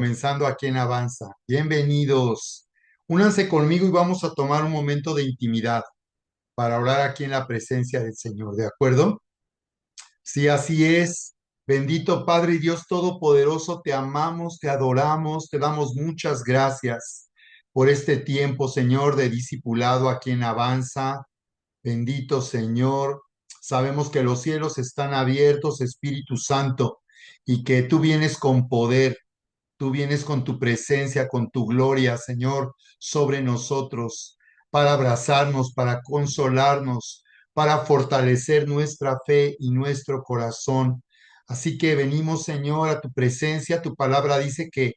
Comenzando aquí en Avanza. Bienvenidos. Únanse conmigo y vamos a tomar un momento de intimidad para orar aquí en la presencia del Señor, ¿de acuerdo? Sí, así es. Bendito Padre y Dios Todopoderoso, te amamos, te adoramos, te damos muchas gracias por este tiempo, Señor, de discipulado aquí en Avanza. Bendito Señor, sabemos que los cielos están abiertos, Espíritu Santo, y que tú vienes con poder. Tú vienes con tu presencia, con tu gloria, Señor, sobre nosotros, para abrazarnos, para consolarnos, para fortalecer nuestra fe y nuestro corazón. Así que venimos, Señor, a tu presencia. Tu palabra dice que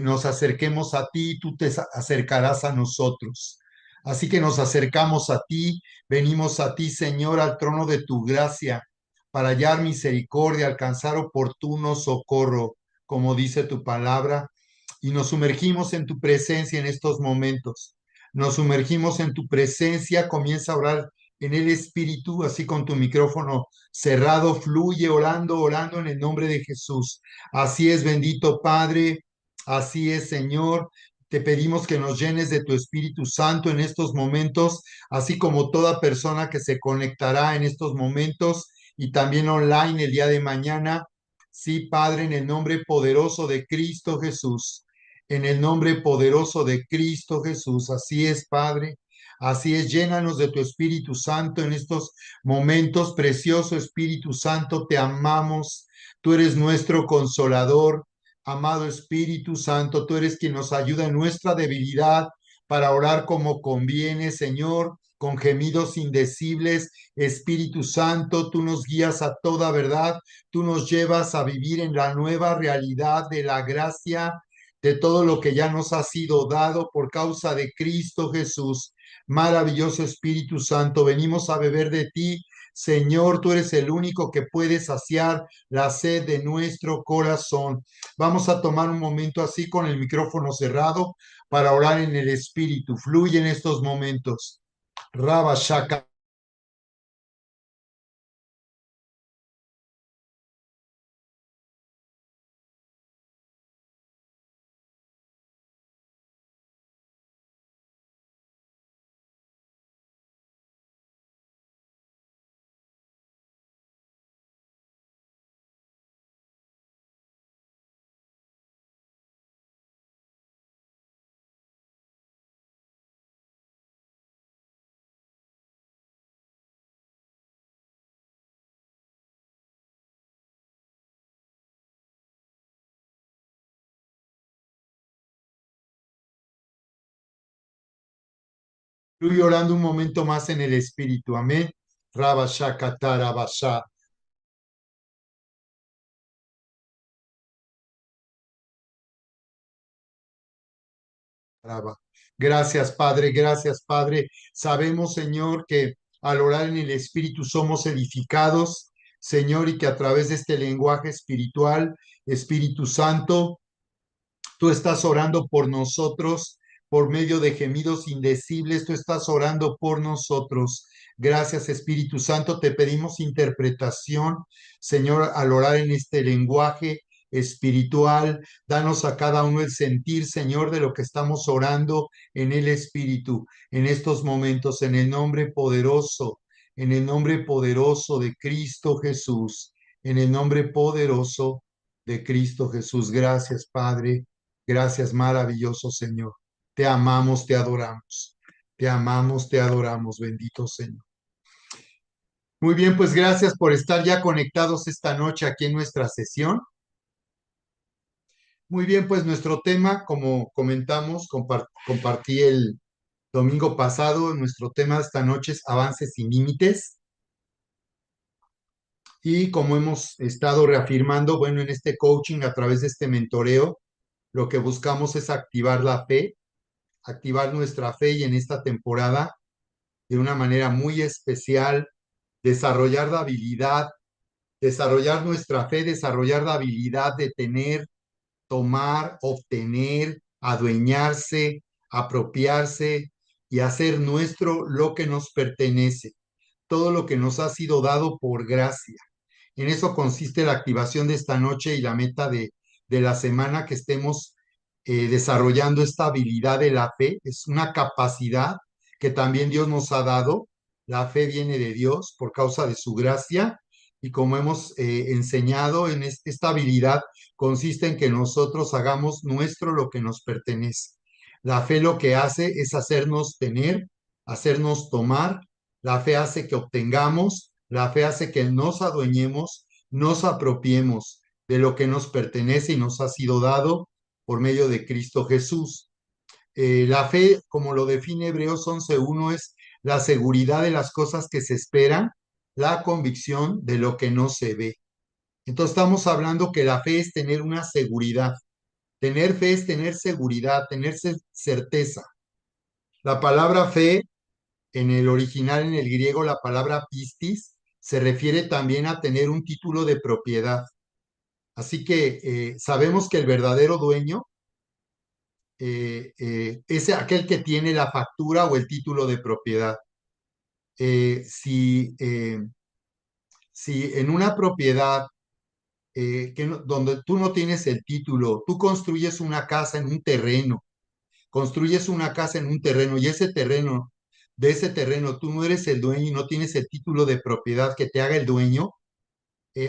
nos acerquemos a ti y tú te acercarás a nosotros. Así que nos acercamos a ti, venimos a ti, Señor, al trono de tu gracia, para hallar misericordia, alcanzar oportuno socorro como dice tu palabra, y nos sumergimos en tu presencia en estos momentos. Nos sumergimos en tu presencia, comienza a orar en el Espíritu, así con tu micrófono cerrado, fluye orando, orando en el nombre de Jesús. Así es, bendito Padre, así es, Señor. Te pedimos que nos llenes de tu Espíritu Santo en estos momentos, así como toda persona que se conectará en estos momentos y también online el día de mañana. Sí, Padre, en el nombre poderoso de Cristo Jesús, en el nombre poderoso de Cristo Jesús. Así es, Padre. Así es, llénanos de tu Espíritu Santo en estos momentos. Precioso Espíritu Santo, te amamos. Tú eres nuestro consolador. Amado Espíritu Santo, tú eres quien nos ayuda en nuestra debilidad para orar como conviene, Señor, con gemidos indecibles. Espíritu Santo, tú nos guías a toda verdad. Tú nos llevas a vivir en la nueva realidad de la gracia, de todo lo que ya nos ha sido dado por causa de Cristo Jesús. Maravilloso Espíritu Santo, venimos a beber de ti. Señor, tú eres el único que puede saciar la sed de nuestro corazón. Vamos a tomar un momento así con el micrófono cerrado para orar en el Espíritu. Fluye en estos momentos. Rabba Shaka. Fluye orando un momento más en el Espíritu. Amén. Rabba Shaka Tarabasha. Brava. Gracias, Padre, gracias, Padre. Sabemos, Señor, que al orar en el Espíritu somos edificados, Señor, y que a través de este lenguaje espiritual, Espíritu Santo, tú estás orando por nosotros por medio de gemidos indecibles, tú estás orando por nosotros. Gracias, Espíritu Santo, te pedimos interpretación, Señor, al orar en este lenguaje espiritual. Danos a cada uno el sentir, Señor, de lo que estamos orando en el Espíritu, en estos momentos, en el nombre poderoso de Cristo Jesús, en el nombre poderoso de Cristo Jesús. Gracias, Padre. Gracias, maravilloso Señor. Te amamos, te adoramos. Te amamos, te adoramos, bendito Señor. Muy bien, pues gracias por estar ya conectados esta noche aquí en nuestra sesión. Muy bien, pues nuestro tema, como comentamos, compartí el domingo pasado, nuestro tema de esta noche es avances sin límites. Y como hemos estado reafirmando, bueno, en este coaching, a través de este mentoreo, lo que buscamos es activar la fe, activar nuestra fe y en esta temporada de una manera muy especial, desarrollar la habilidad, desarrollar nuestra fe, desarrollar la habilidad de tener, tomar, obtener, adueñarse, apropiarse y hacer nuestro lo que nos pertenece, todo lo que nos ha sido dado por gracia. En eso consiste la activación de esta noche y la meta de la semana que estemos desarrollando esta habilidad de la fe. Es una capacidad que también Dios nos ha dado. La fe viene de Dios por causa de su gracia y como hemos enseñado en esta habilidad consiste en que nosotros hagamos nuestro lo que nos pertenece. La fe lo que hace es hacernos tener, hacernos tomar. La fe hace que obtengamos, la fe hace que nos adueñemos, nos apropiemos de lo que nos pertenece y nos ha sido dado por medio de Cristo Jesús. La fe, como lo define Hebreos 11:1, es la seguridad de las cosas que se esperan, la convicción de lo que no se ve. Entonces estamos hablando que la fe es tener una seguridad. Tener fe es tener seguridad, tener certeza. La palabra fe en el original, en el griego, la palabra pistis, se refiere también a tener un título de propiedad. Así que sabemos que el verdadero dueño es aquel que tiene la factura o el título de propiedad. Eh, si, eh, si en una propiedad donde tú no tienes el título, tú construyes una casa en un terreno, construyes una casa en un terreno y ese terreno, de ese terreno, tú no eres el dueño y no tienes el título de propiedad que te haga el dueño,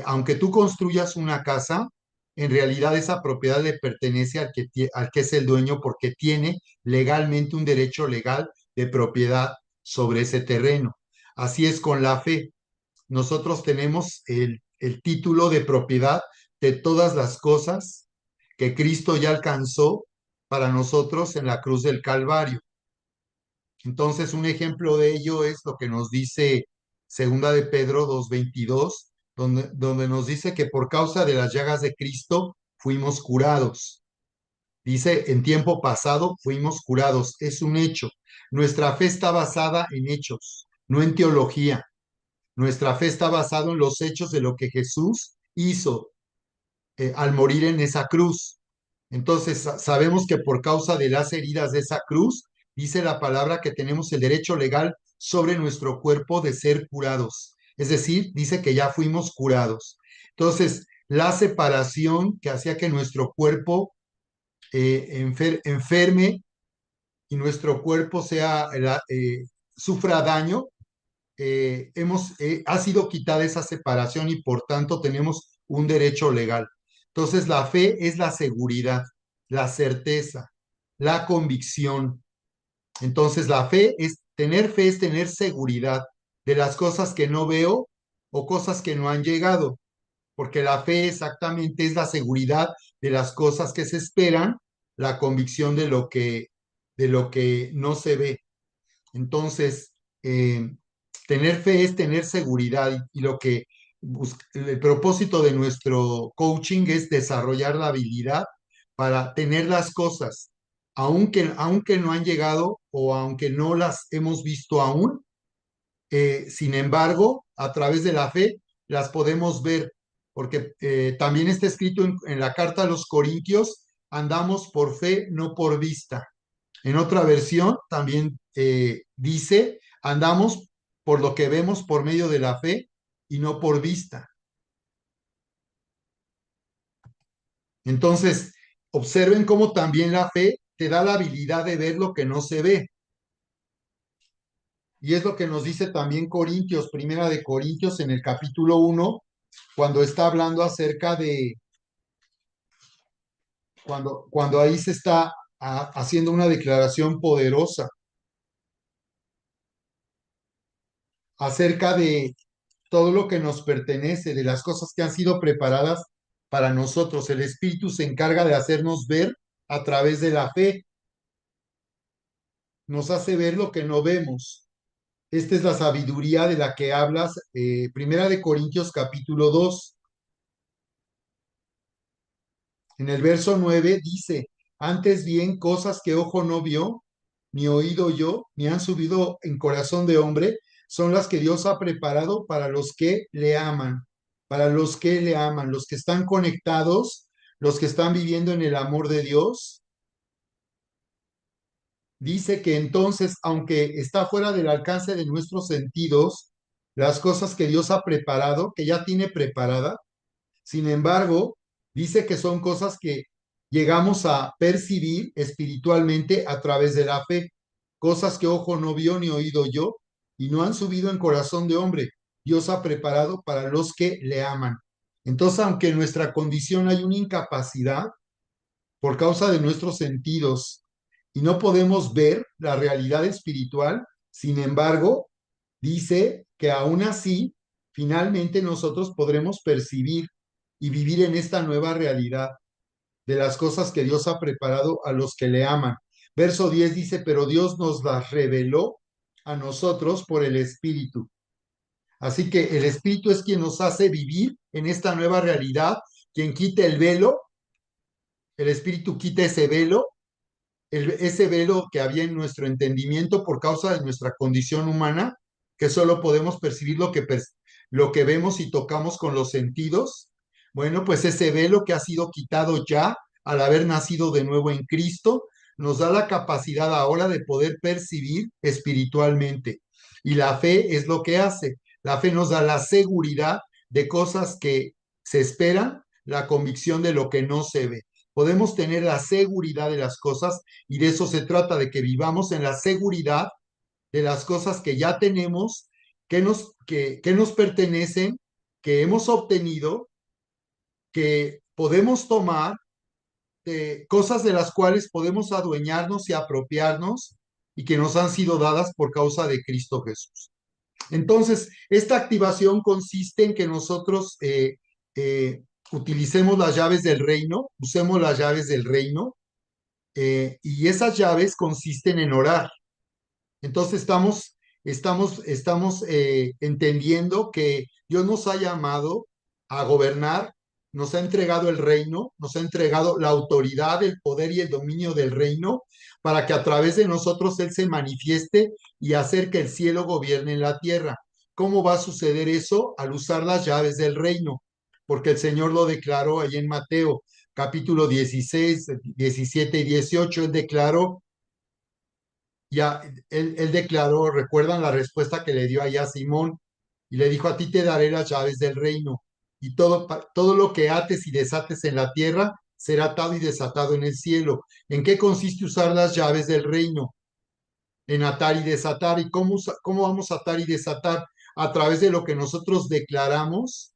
aunque tú construyas una casa, en realidad esa propiedad le pertenece al que es el dueño porque tiene legalmente un derecho legal de propiedad sobre ese terreno. Así es con la fe. Nosotros tenemos el título de propiedad de todas las cosas que Cristo ya alcanzó para nosotros en la cruz del Calvario. Entonces, un ejemplo de ello es lo que nos dice Segunda de Pedro 2:22, donde nos dice que por causa de las llagas de Cristo fuimos curados. Dice, en tiempo pasado fuimos curados. Es un hecho. Nuestra fe está basada en hechos, no en teología. Nuestra fe está basada en los hechos de lo que Jesús hizo al morir en esa cruz. Entonces, sabemos que por causa de las heridas de esa cruz, dice la palabra que tenemos el derecho legal sobre nuestro cuerpo de ser curados. Es decir, dice que ya fuimos curados. Entonces, la separación que hacía que nuestro cuerpo enferme y nuestro cuerpo sufra daño, ha sido quitada esa separación y por tanto tenemos un derecho legal. Entonces la fe es la seguridad, la certeza, la convicción. Entonces tener fe es tener seguridad de las cosas que no veo o cosas que no han llegado, porque la fe exactamente es la seguridad de las cosas que se esperan, la convicción de lo que no se ve. Entonces, tener fe es tener seguridad y el propósito de nuestro coaching es desarrollar la habilidad para tener las cosas, aunque no han llegado o aunque no las hemos visto aún, sin embargo, a través de la fe las podemos ver, porque también está escrito en la carta a los Corintios, andamos por fe, no por vista. En otra versión también dice, andamos por lo que vemos por medio de la fe y no por vista. Entonces, observen cómo también la fe te da la habilidad de ver lo que no se ve. Y es lo que nos dice también Corintios, Primera de Corintios en el capítulo 1, cuando está hablando acerca cuando ahí se está haciendo una declaración poderosa acerca de todo lo que nos pertenece, de las cosas que han sido preparadas para nosotros. El Espíritu se encarga de hacernos ver a través de la fe, nos hace ver lo que no vemos. Esta es la sabiduría de la que hablas, Primera de Corintios capítulo 2. En el verso 9 dice, antes bien, cosas que ojo no vio, ni oído yo, ni han subido en corazón de hombre, son las que Dios ha preparado para los que le aman, para los que le aman, los que están conectados, los que están viviendo en el amor de Dios. Dice que entonces, aunque está fuera del alcance de nuestros sentidos, las cosas que Dios ha preparado, que ya tiene preparada, sin embargo, Dice que son cosas que llegamos a percibir espiritualmente a través de la fe, cosas que ojo no vio ni oído yo y no han subido en corazón de hombre. Dios ha preparado para los que le aman. Entonces, aunque en nuestra condición hay una incapacidad por causa de nuestros sentidos y no podemos ver la realidad espiritual, sin embargo, dice que aún así, finalmente nosotros podremos percibir y vivir en esta nueva realidad de las cosas que Dios ha preparado a los que le aman. Verso 10 dice, pero Dios nos las reveló a nosotros por el Espíritu. Así que el Espíritu es quien nos hace vivir en esta nueva realidad, quien quita el velo, el Espíritu quita ese velo, ese velo que había en nuestro entendimiento por causa de nuestra condición humana, que solo podemos percibir lo que vemos y tocamos con los sentidos. Bueno, pues ese velo que ha sido quitado ya al haber nacido de nuevo en Cristo, nos da la capacidad ahora de poder percibir espiritualmente. Y la fe es lo que hace. La fe nos da la seguridad de cosas que se esperan, la convicción de lo que no se ve. Podemos tener la seguridad de las cosas y de eso se trata, de que vivamos en la seguridad de las cosas que ya tenemos, que nos pertenecen, que hemos obtenido, que podemos tomar, cosas de las cuales podemos adueñarnos y apropiarnos y que nos han sido dadas por causa de Cristo Jesús. Entonces, esta activación consiste en que nosotros utilicemos las llaves del reino, usemos las llaves del reino, y esas llaves consisten en orar. Entonces estamos entendiendo que Dios nos ha llamado a gobernar, nos ha entregado el reino, nos ha entregado la autoridad, el poder y el dominio del reino para que a través de nosotros Él se manifieste y hacer que el cielo gobierne en la tierra. ¿Cómo va a suceder eso? Al usar las llaves del reino, porque el Señor lo declaró ahí en Mateo capítulo 16, 17 y 18. Él declaró ya, él declaró, recuerdan la respuesta que le dio allá a Simón, y le dijo, a ti te daré las llaves del reino, y todo lo que ates y desates en la tierra será atado y desatado en el cielo. ¿En qué consiste usar las llaves del reino? En atar y desatar. ¿Y cómo vamos a atar y desatar? A través de lo que nosotros declaramos,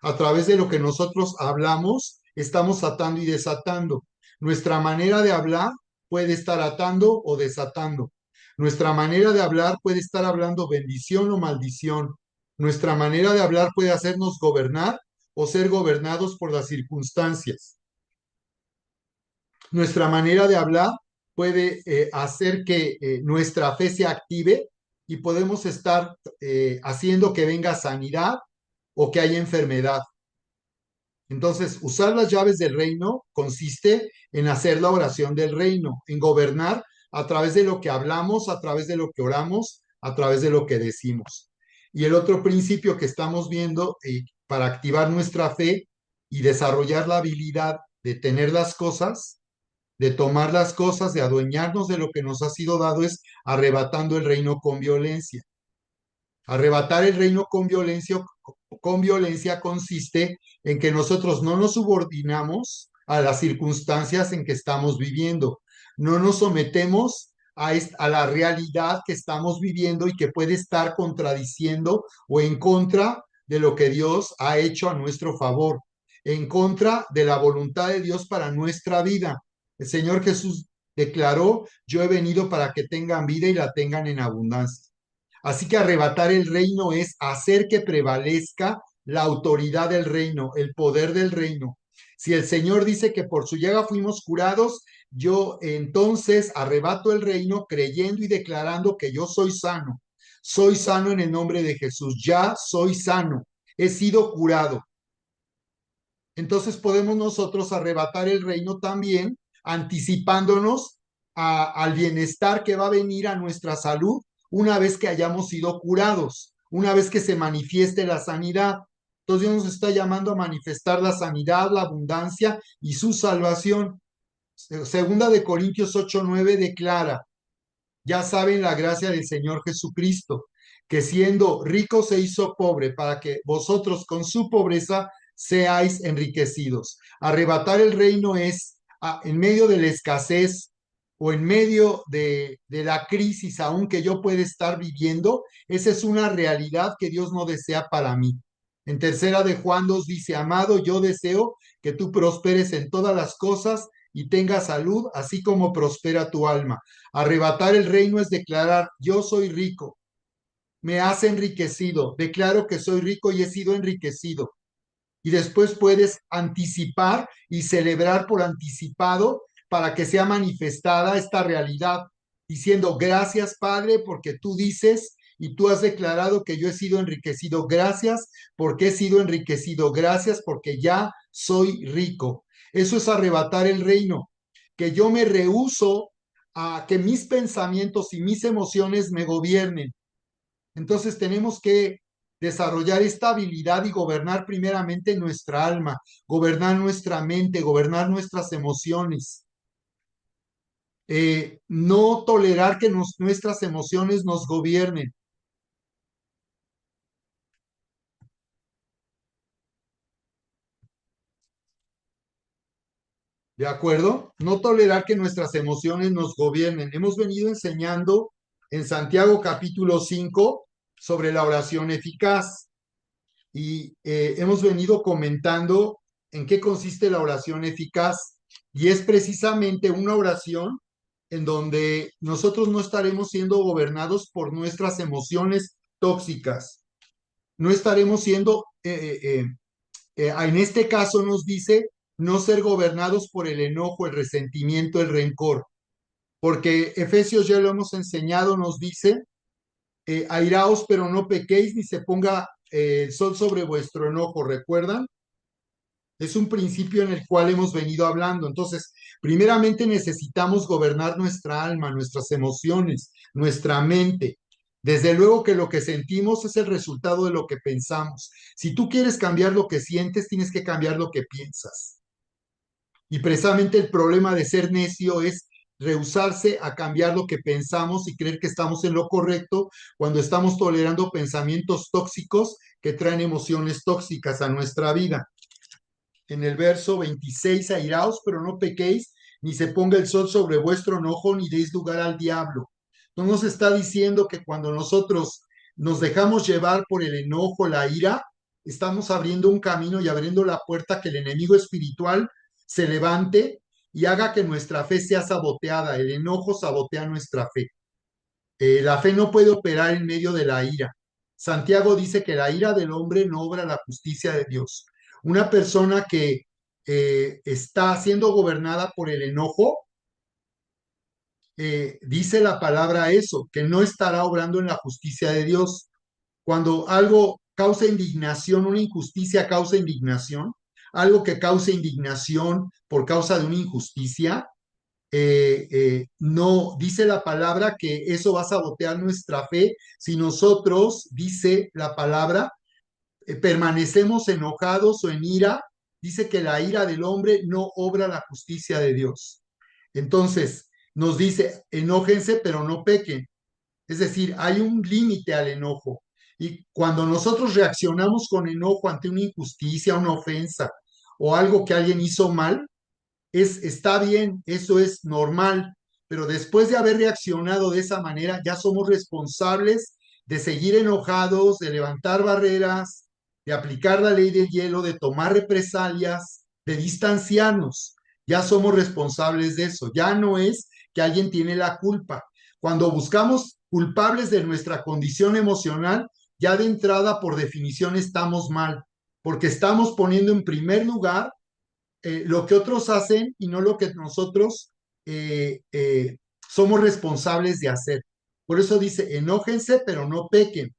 a través de lo que nosotros hablamos, estamos atando y desatando. Nuestra manera de hablar puede estar atando o desatando. Nuestra manera de hablar puede estar hablando bendición o maldición. Nuestra manera de hablar puede hacernos gobernar o ser gobernados por las circunstancias. Nuestra manera de hablar puede hacer que nuestra fe se active y podemos estar haciendo que venga sanidad o que haya enfermedad. Entonces, usar las llaves del reino consiste en hacer la oración del reino, en gobernar a través de lo que hablamos, a través de lo que oramos, a través de lo que decimos. Y el otro principio que estamos viendo para activar nuestra fe y desarrollar la habilidad de tener las cosas, de tomar las cosas, de adueñarnos de lo que nos ha sido dado, es arrebatando el reino con violencia. Arrebatar el reino con violencia consiste en que nosotros no nos subordinamos a las circunstancias en que estamos viviendo, no nos sometemos a la realidad que estamos viviendo y que puede estar contradiciendo o en contra de lo que Dios ha hecho a nuestro favor, en contra de la voluntad de Dios para nuestra vida. El Señor Jesús declaró, yo he venido para que tengan vida y la tengan en abundancia. Así que arrebatar el reino es hacer que prevalezca la autoridad del reino, el poder del reino. Si el Señor dice que por su llaga fuimos curados, yo entonces arrebato el reino creyendo y declarando que yo soy sano. Soy sano en el nombre de Jesús. Ya soy sano. He sido curado. Entonces podemos nosotros arrebatar el reino también, anticipándonos al bienestar que va a venir a nuestra salud una vez que hayamos sido curados, una vez que se manifieste la sanidad. Entonces Dios nos está llamando a manifestar la sanidad, la abundancia y su salvación. Segunda de Corintios 8:9 declara, ya saben la gracia del Señor Jesucristo, que siendo rico se hizo pobre para que vosotros con su pobreza seáis enriquecidos. Arrebatar el reino es en medio de la escasez o en medio de la crisis, aún que yo pueda estar viviendo, esa es una realidad que Dios no desea para mí. En tercera de Juan 2 dice, amado, yo deseo que tú prosperes en todas las cosas y tengas salud, así como prospera tu alma. Arrebatar el reino es declarar, yo soy rico, me has enriquecido, declaro que soy rico y he sido enriquecido. Y después puedes anticipar y celebrar por anticipado para que sea manifestada esta realidad, diciendo gracias Padre porque tú dices y tú has declarado que yo he sido enriquecido. Gracias porque he sido enriquecido. Gracias porque ya soy rico. Eso es arrebatar el reino, que yo me rehúso a que mis pensamientos y mis emociones me gobiernen. Entonces tenemos que desarrollar esta habilidad y gobernar primeramente nuestra alma, gobernar nuestra mente, gobernar nuestras emociones. No tolerar que nuestras emociones nos gobiernen, ¿de acuerdo? No tolerar que nuestras emociones nos gobiernen. Hemos venido enseñando en Santiago capítulo 5 sobre la oración eficaz. Y hemos venido comentando en qué consiste la oración eficaz y es precisamente una oración en donde nosotros no estaremos siendo gobernados por nuestras emociones tóxicas, no estaremos siendo, en este caso nos dice, no ser gobernados por el enojo, el resentimiento, el rencor, porque Efesios ya lo hemos enseñado, nos dice airaos, pero no pequéis, ni se ponga el sol sobre vuestro enojo, ¿recuerdan? Es un principio en el cual hemos venido hablando. Entonces, primeramente necesitamos gobernar nuestra alma, nuestras emociones, nuestra mente. Desde luego que lo que sentimos es el resultado de lo que pensamos. Si tú quieres cambiar lo que sientes, tienes que cambiar lo que piensas. Y precisamente el problema de ser necio es rehusarse a cambiar lo que pensamos y creer que estamos en lo correcto cuando estamos tolerando pensamientos tóxicos que traen emociones tóxicas a nuestra vida. En el verso 26, airaos, pero no pequéis, ni se ponga el sol sobre vuestro enojo, ni deis lugar al diablo. No nos está diciendo que cuando nosotros nos dejamos llevar por el enojo, la ira, estamos abriendo un camino y abriendo la puerta que el enemigo espiritual se levante y haga que nuestra fe sea saboteada. El enojo sabotea nuestra fe. La fe no puede operar en medio de la ira. Santiago dice que la ira del hombre no obra la justicia de Dios. Una persona que está siendo gobernada por el enojo, dice la palabra eso, que no estará obrando en la justicia de Dios. Cuando algo causa indignación, una injusticia causa indignación, algo que causa indignación por causa de una injusticia, no dice la palabra que eso va a sabotear nuestra fe si nosotros, dice la palabra, permanecemos enojados o en ira. Dice que la ira del hombre no obra la justicia de Dios. Entonces, nos dice, enójense, pero no pequen. Es decir, hay un límite al enojo. Y cuando nosotros reaccionamos con enojo ante una injusticia, una ofensa o algo que alguien hizo mal, está bien, eso es normal, pero después de haber reaccionado de esa manera, ya somos responsables de seguir enojados, de levantar barreras, de aplicar la ley del hielo, de tomar represalias, de distanciarnos. Ya somos responsables de eso. Ya no es que alguien tiene la culpa. Cuando buscamos culpables de nuestra condición emocional, ya de entrada, por definición, estamos mal, porque estamos poniendo en primer lugar lo que otros hacen y no lo que nosotros somos responsables de hacer. Por eso dice, enójense, pero no pequen,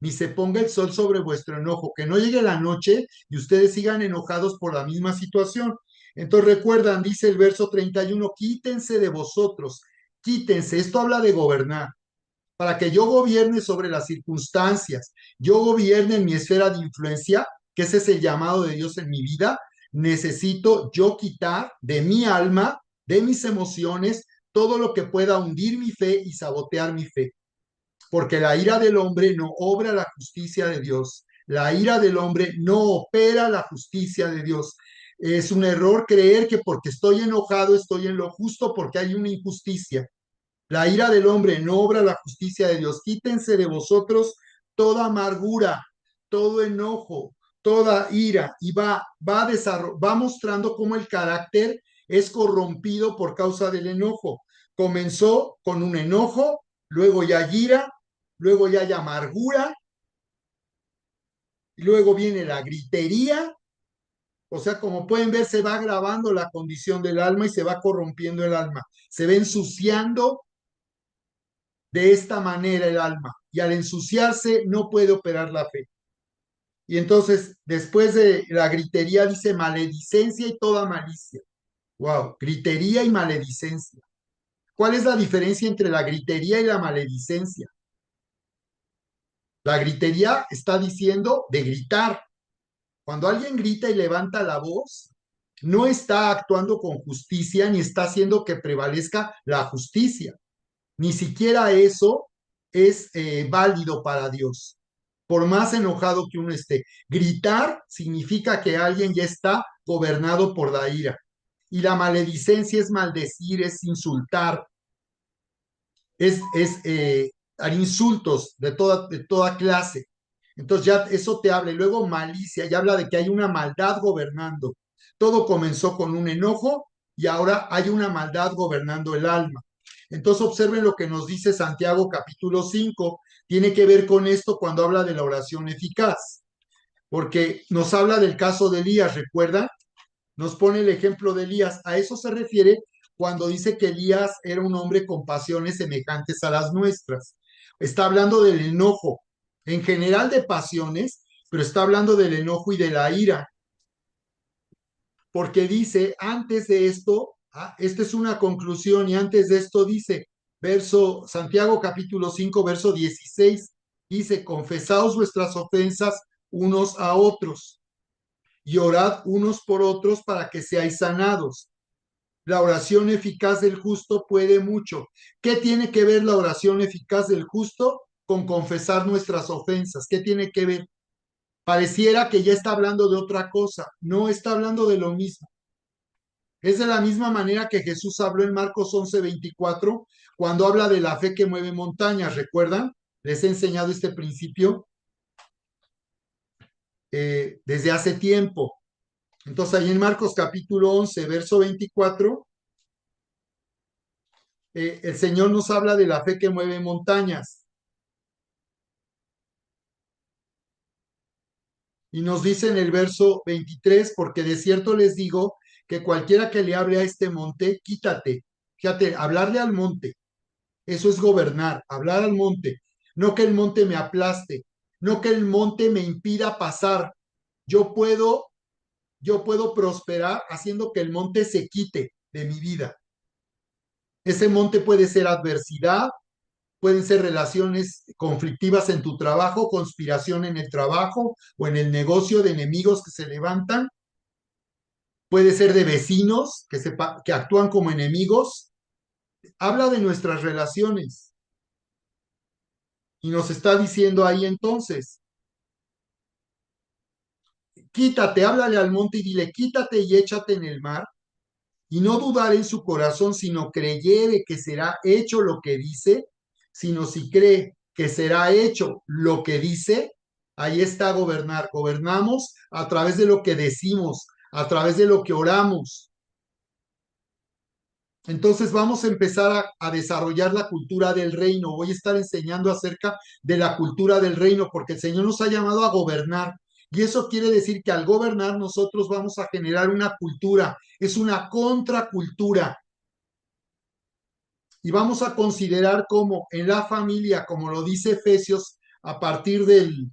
ni se ponga el sol sobre vuestro enojo, que no llegue la noche y ustedes sigan enojados por la misma situación. Entonces recuerdan, dice el verso 31, quítense de vosotros, quítense, esto habla de gobernar, para que yo gobierne sobre las circunstancias, yo gobierne en mi esfera de influencia, que ese es el llamado de Dios en mi vida, necesito yo quitar de mi alma, de mis emociones, todo lo que pueda hundir mi fe y sabotear mi fe. Porque la ira del hombre no obra la justicia de Dios. La ira del hombre no opera la justicia de Dios. Es un error creer que porque estoy enojado estoy en lo justo porque hay una injusticia. La ira del hombre no obra la justicia de Dios. Quítense de vosotros toda amargura, todo enojo, toda ira y va mostrando cómo el carácter es corrompido por causa del enojo. Comenzó con un enojo, luego ya hay ira, luego ya hay amargura, y luego viene la gritería. O sea, como pueden ver, se va agravando la condición del alma y se va corrompiendo el alma. Se va ensuciando de esta manera el alma y al ensuciarse no puede operar la fe. Y entonces, después de la gritería, dice maledicencia y toda malicia. Wow, gritería y maledicencia. ¿Cuál es la diferencia entre la gritería y la maledicencia? La gritería está diciendo de gritar. Cuando alguien grita y levanta la voz, no está actuando con justicia ni está haciendo que prevalezca la justicia. Ni siquiera eso es válido para Dios. Por más enojado que uno esté, gritar significa que alguien ya está gobernado por la ira. Y la maledicencia es maldecir, es insultar, es dar insultos de toda clase. Entonces ya eso te habla. Y luego malicia, ya habla de que hay una maldad gobernando. Todo comenzó con un enojo y ahora hay una maldad gobernando el alma. Entonces observen lo que nos dice Santiago capítulo 5. Tiene que ver con esto cuando habla de la oración eficaz, porque nos habla del caso de Elías, ¿recuerdan? Nos pone el ejemplo de Elías. A eso se refiere cuando dice que Elías era un hombre con pasiones semejantes a las nuestras. Está hablando del enojo, en general de pasiones, pero está hablando del enojo y de la ira, porque dice, antes de esto, esta es una conclusión, y antes de esto dice, Santiago capítulo 5 verso 16 dice, confesaos vuestras ofensas unos a otros y orad unos por otros para que seáis sanados. La oración eficaz del justo puede mucho. ¿Qué tiene que ver la oración eficaz del justo con confesar nuestras ofensas? ¿Qué tiene que ver? Pareciera que ya está hablando de otra cosa. No está hablando de lo mismo. Es de la misma manera que Jesús habló en Marcos 11:24, cuando habla de la fe que mueve montañas. ¿Recuerdan? Les he enseñado este principio desde hace tiempo. Entonces, ahí en Marcos capítulo 11, verso 24, el Señor nos habla de la fe que mueve montañas y nos dice en el verso 23, porque de cierto les digo que cualquiera que le hable a este monte, quítate. Fíjate, hablarle al monte, eso es gobernar, hablar al monte, no que el monte me aplaste, no que el monte me impida pasar. Yo puedo, yo puedo prosperar haciendo que el monte se quite de mi vida. Ese monte puede ser adversidad, pueden ser relaciones conflictivas en tu trabajo, conspiración en el trabajo o en el negocio de enemigos que se levantan. Puede ser de vecinos que actúan como enemigos. Habla de nuestras relaciones y nos está diciendo ahí entonces, quítate, háblale al monte y dile, quítate y échate en el mar y no dudar en su corazón, sino creyere que será hecho lo que dice, sino si cree que será hecho lo que dice, ahí está gobernar. Gobernamos a través de lo que decimos, a través de lo que oramos. Entonces vamos a empezar a desarrollar la cultura del reino. Voy a estar enseñando acerca de la cultura del reino porque el Señor nos ha llamado a gobernar. Y eso quiere decir que al gobernar nosotros vamos a generar una cultura. Es una contracultura. Y vamos a considerar cómo en la familia, como lo dice Efesios a partir del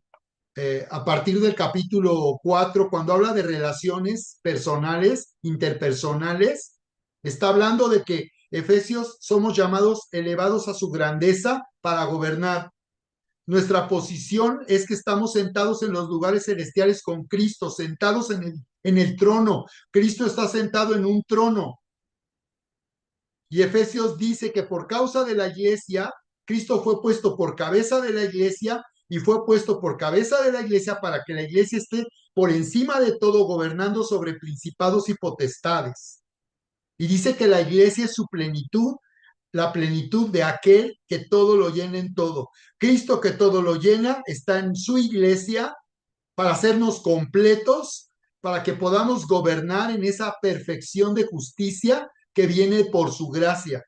capítulo 4 cuando habla de relaciones personales, interpersonales, está hablando de que Efesios somos llamados elevados a su grandeza para gobernar. Nuestra posición es que estamos sentados en los lugares celestiales con Cristo, sentados en el trono. Cristo está sentado en un trono. Y Efesios dice que por causa de la iglesia, Cristo fue puesto por cabeza de la iglesia y fue puesto por cabeza de la iglesia para que la iglesia esté por encima de todo, gobernando sobre principados y potestades. Y dice que la iglesia es su plenitud, la plenitud de aquel que todo lo llena en todo. Cristo, que todo lo llena, está en su iglesia para hacernos completos, para que podamos gobernar en esa perfección de justicia que viene por su gracia.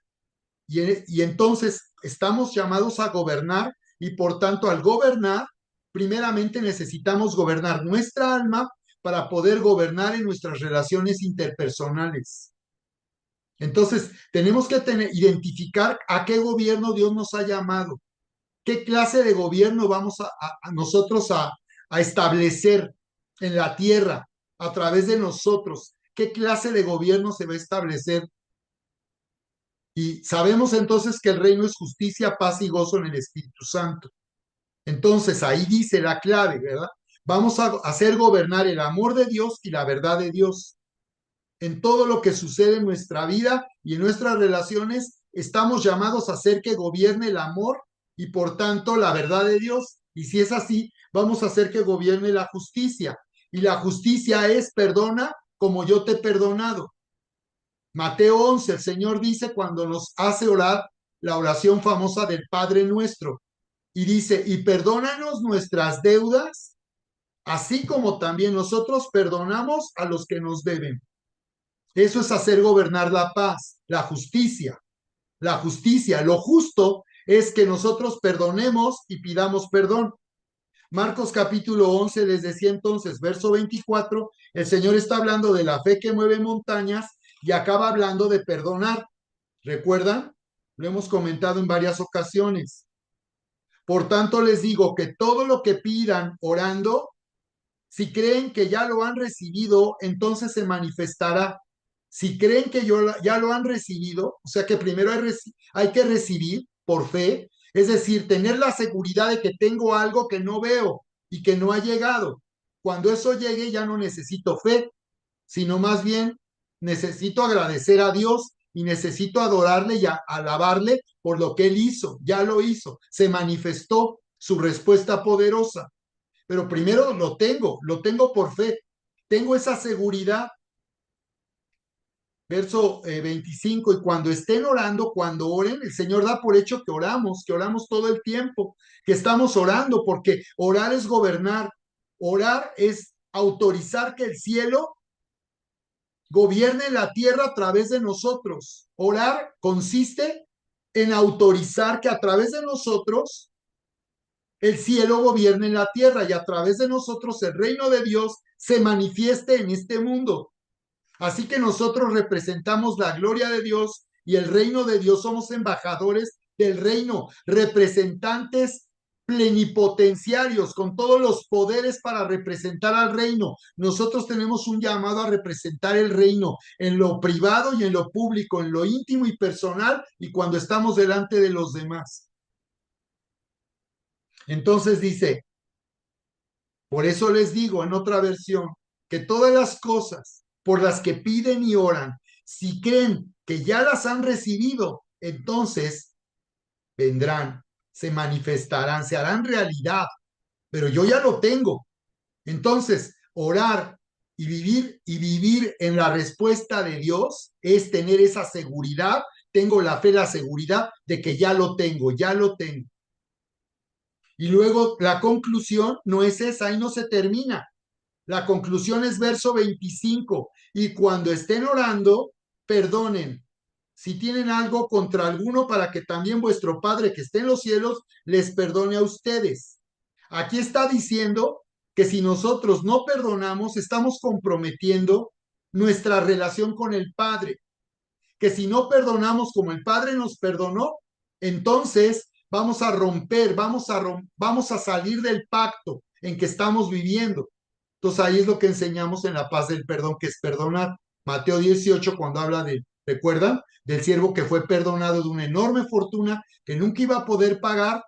Y entonces estamos llamados a gobernar, y por tanto al gobernar, primeramente necesitamos gobernar nuestra alma para poder gobernar en nuestras relaciones interpersonales. Entonces, tenemos que identificar a qué gobierno Dios nos ha llamado, qué clase de gobierno vamos a nosotros a establecer en la tierra a través de nosotros, qué clase de gobierno se va a establecer. Y sabemos entonces que el reino es justicia, paz y gozo en el Espíritu Santo. Entonces ahí dice la clave, ¿verdad? Vamos a hacer gobernar el amor de Dios y la verdad de Dios. En todo lo que sucede en nuestra vida y en nuestras relaciones, estamos llamados a hacer que gobierne el amor y por tanto la verdad de Dios. Y si es así, vamos a hacer que gobierne la justicia. Y la justicia es perdona como yo te he perdonado. Mateo 11, el Señor dice cuando nos hace orar la oración famosa del Padre Nuestro. Y dice, y perdónanos nuestras deudas, así como también nosotros perdonamos a los que nos deben. Eso es hacer gobernar la paz, la justicia. La justicia, lo justo es que nosotros perdonemos y pidamos perdón. Marcos capítulo 11 les decía entonces, verso 24, el Señor está hablando de la fe que mueve montañas y acaba hablando de perdonar. ¿Recuerdan? Lo hemos comentado en varias ocasiones. Por tanto, les digo que todo lo que pidan orando, si creen que ya lo han recibido, entonces se manifestará. Si creen que ya lo han recibido, o sea que primero hay que recibir por fe, es decir, tener la seguridad de que tengo algo que no veo y que no ha llegado. Cuando eso llegue ya no necesito fe, sino más bien necesito agradecer a Dios y necesito adorarle y alabarle por lo que Él hizo, ya lo hizo, se manifestó su respuesta poderosa. Pero primero lo tengo por fe, tengo esa seguridad. Verso 25, y cuando estén orando, cuando oren, el Señor da por hecho que oramos todo el tiempo, que estamos orando, porque orar es gobernar, orar es autorizar que el cielo gobierne la tierra a través de nosotros. Orar consiste en autorizar que a través de nosotros el cielo gobierne la tierra y a través de nosotros el reino de Dios se manifieste en este mundo. Así que nosotros representamos la gloria de Dios y el reino de Dios, somos embajadores del reino, representantes plenipotenciarios con todos los poderes para representar al reino. Nosotros tenemos un llamado a representar el reino en lo privado y en lo público, en lo íntimo y personal y cuando estamos delante de los demás. Entonces dice, por eso les digo en otra versión, que todas las cosas por las que piden y oran, si creen que ya las han recibido, entonces vendrán, se manifestarán, se harán realidad, pero yo ya lo tengo. Entonces, orar y vivir en la respuesta de Dios es tener esa seguridad, tengo la fe, la seguridad de que ya lo tengo, ya lo tengo. Y luego la conclusión no es esa, ahí no se termina. La conclusión es verso 25. Y cuando estén orando, perdonen si tienen algo contra alguno para que también vuestro Padre que esté en los cielos les perdone a ustedes. Aquí está diciendo que si nosotros no perdonamos, estamos comprometiendo nuestra relación con el Padre. Que si no perdonamos como el Padre nos perdonó, entonces vamos a romper, vamos a salir del pacto en que estamos viviendo. Entonces ahí es lo que enseñamos en la paz del perdón, que es perdonar. Mateo 18, cuando habla de, ¿recuerdan? Del siervo que fue perdonado de una enorme fortuna que nunca iba a poder pagar.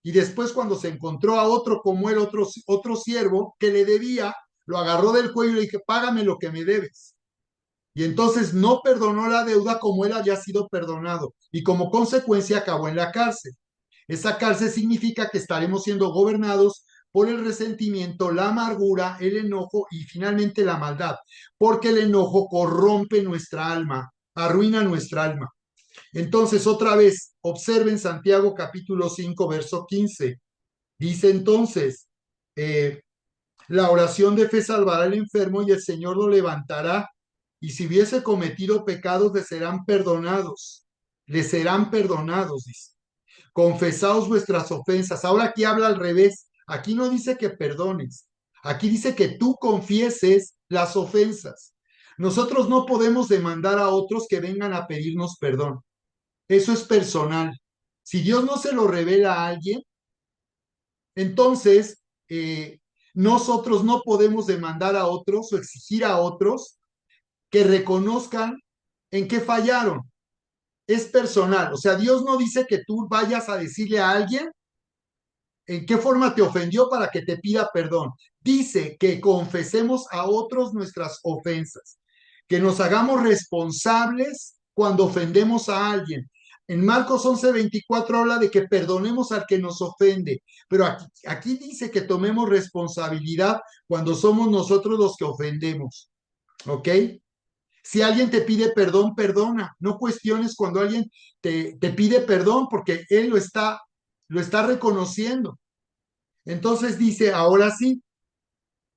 Y después cuando se encontró a otro como él, otro siervo que le debía, lo agarró del cuello y le dije, págame lo que me debes. Y entonces no perdonó la deuda como él había sido perdonado. Y como consecuencia acabó en la cárcel. Esa cárcel significa que estaremos siendo gobernados por el resentimiento, la amargura, el enojo y finalmente la maldad, porque el enojo corrompe nuestra alma, arruina nuestra alma. Entonces, otra vez, observen Santiago capítulo 5 verso 15. Dice entonces, eh, la oración de fe salvará al enfermo y el Señor lo levantará. Y si hubiese cometido pecados, le serán perdonados, dice. Confesaos vuestras ofensas. Ahora aquí habla al revés. Aquí no dice que perdones. Aquí dice que tú confieses las ofensas. Nosotros no podemos demandar a otros que vengan a pedirnos perdón. Eso es personal. Si Dios no se lo revela a alguien, entonces nosotros no podemos demandar a otros o exigir a otros que reconozcan en qué fallaron. Es personal. O sea, Dios no dice que tú vayas a decirle a alguien en qué forma te ofendió para que te pida perdón. Dice que confesemos a otros nuestras ofensas, que nos hagamos responsables cuando ofendemos a alguien. En Marcos 11:24 habla de que perdonemos al que nos ofende, pero aquí dice que tomemos responsabilidad cuando somos nosotros los que ofendemos. ¿Ok? Si alguien te pide perdón, perdona. No cuestiones cuando alguien te pide perdón porque él lo está reconociendo. Entonces dice, ahora sí,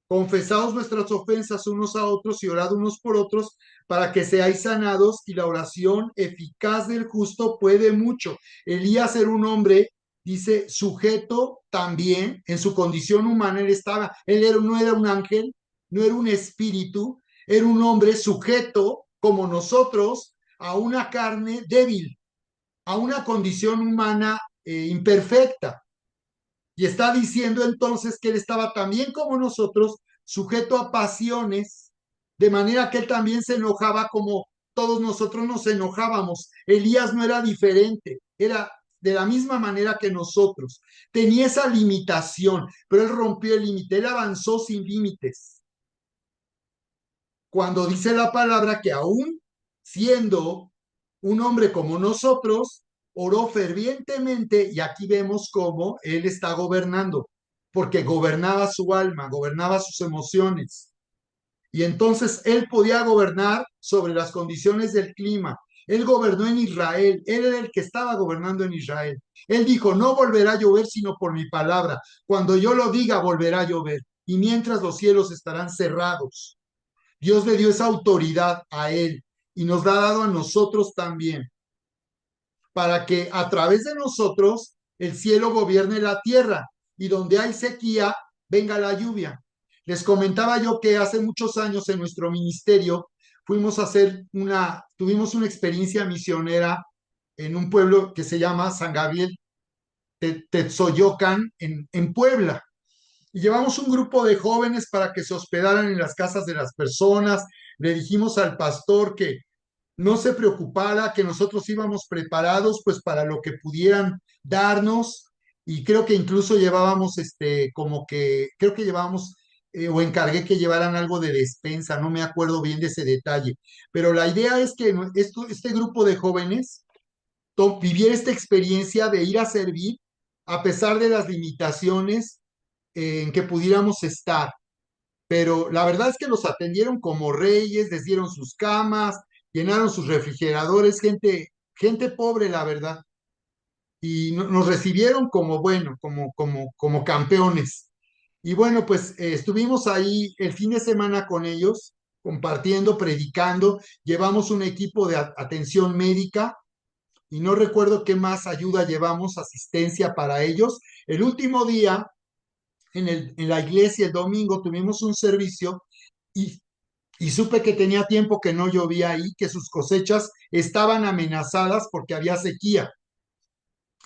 confesaos vuestras ofensas unos a otros y orad unos por otros para que seáis sanados, y la oración eficaz del justo puede mucho. Elías era un hombre, dice, sujeto también en su condición humana. No era un ángel, no era un espíritu, era un hombre sujeto como nosotros a una carne débil, a una condición humana imperfecta. Y está diciendo entonces que él estaba también como nosotros, sujeto a pasiones, de manera que él también se enojaba como todos nosotros nos enojábamos. Elías no era diferente, era de la misma manera que nosotros. Tenía esa limitación, pero él rompió el límite, él avanzó sin límites. Cuando dice la palabra que aún siendo un hombre como nosotros, oró fervientemente, y aquí vemos cómo él está gobernando, porque gobernaba su alma, gobernaba sus emociones. Y entonces él podía gobernar sobre las condiciones del clima. Él gobernó en Israel, él era el que estaba gobernando en Israel. Él dijo, no volverá a llover sino por mi palabra. Cuando yo lo diga, volverá a llover. Y mientras los cielos estarán cerrados. Dios le dio esa autoridad a él y nos la ha dado a nosotros también, para que a través de nosotros el cielo gobierne la tierra y donde hay sequía venga la lluvia. Les comentaba yo que hace muchos años en nuestro ministerio tuvimos una experiencia misionera en un pueblo que se llama San Gabriel Tetzoyocan en Puebla. Y llevamos un grupo de jóvenes para que se hospedaran en las casas de las personas. Le dijimos al pastor que no se preocupara, que nosotros íbamos preparados pues para lo que pudieran darnos, y creo que incluso llevábamos creo que llevábamos o encargué que llevaran algo de despensa, no me acuerdo bien de ese detalle, pero la idea es que este grupo de jóvenes viviera esta experiencia de ir a servir a pesar de las limitaciones en que pudiéramos estar. Pero la verdad es que los atendieron como reyes, les dieron sus camas, llenaron sus refrigeradores, gente pobre, la verdad. Y nos recibieron como, bueno, como campeones. Y bueno, pues estuvimos ahí el fin de semana con ellos, compartiendo, predicando, llevamos un equipo de atención médica y no recuerdo qué más ayuda llevamos, asistencia para ellos. El último día en la iglesia el domingo tuvimos un servicio y, y supe que tenía tiempo que no llovía ahí, que sus cosechas estaban amenazadas porque había sequía.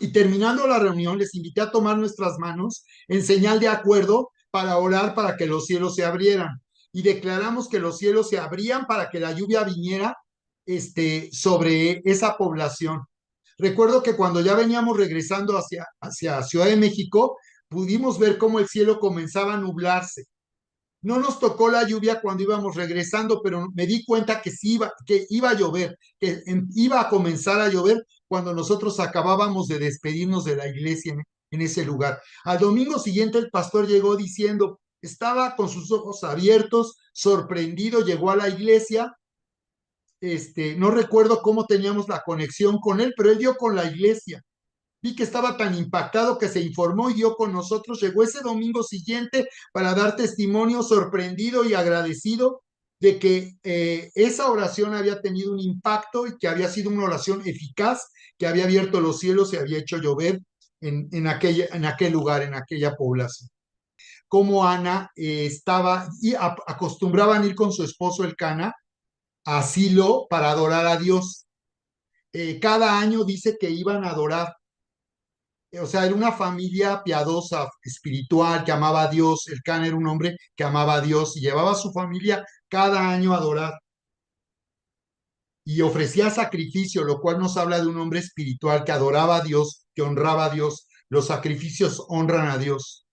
Y terminando la reunión, les invité a tomar nuestras manos en señal de acuerdo para orar para que los cielos se abrieran. Y declaramos que los cielos se abrían para que la lluvia viniera sobre esa población. Recuerdo que cuando ya veníamos regresando hacia Ciudad de México, pudimos ver cómo el cielo comenzaba a nublarse. No nos tocó la lluvia cuando íbamos regresando, pero me di cuenta que sí que iba a llover, que iba a comenzar a llover, cuando nosotros acabábamos de despedirnos de la iglesia en ese lugar. Al domingo siguiente el pastor llegó diciendo, estaba con sus ojos abiertos, sorprendido, llegó a la iglesia. No recuerdo cómo teníamos la conexión con él, pero él dio con la iglesia. Vi que estaba tan impactado que se informó y dio con nosotros. Llegó ese domingo siguiente para dar testimonio, sorprendido y agradecido de que esa oración había tenido un impacto y que había sido una oración eficaz, que había abierto los cielos y había hecho llover en aquel lugar, en aquella población. Como Ana estaba y acostumbraban ir con su esposo el Cana a Silo para adorar a Dios. Cada año dice que iban a adorar. O sea, era una familia piadosa, espiritual, que amaba a Dios. El Can era un hombre que amaba a Dios y llevaba a su familia cada año a adorar y ofrecía sacrificio, lo cual nos habla de un hombre espiritual que adoraba a Dios, que honraba a Dios. Los sacrificios honran a Dios.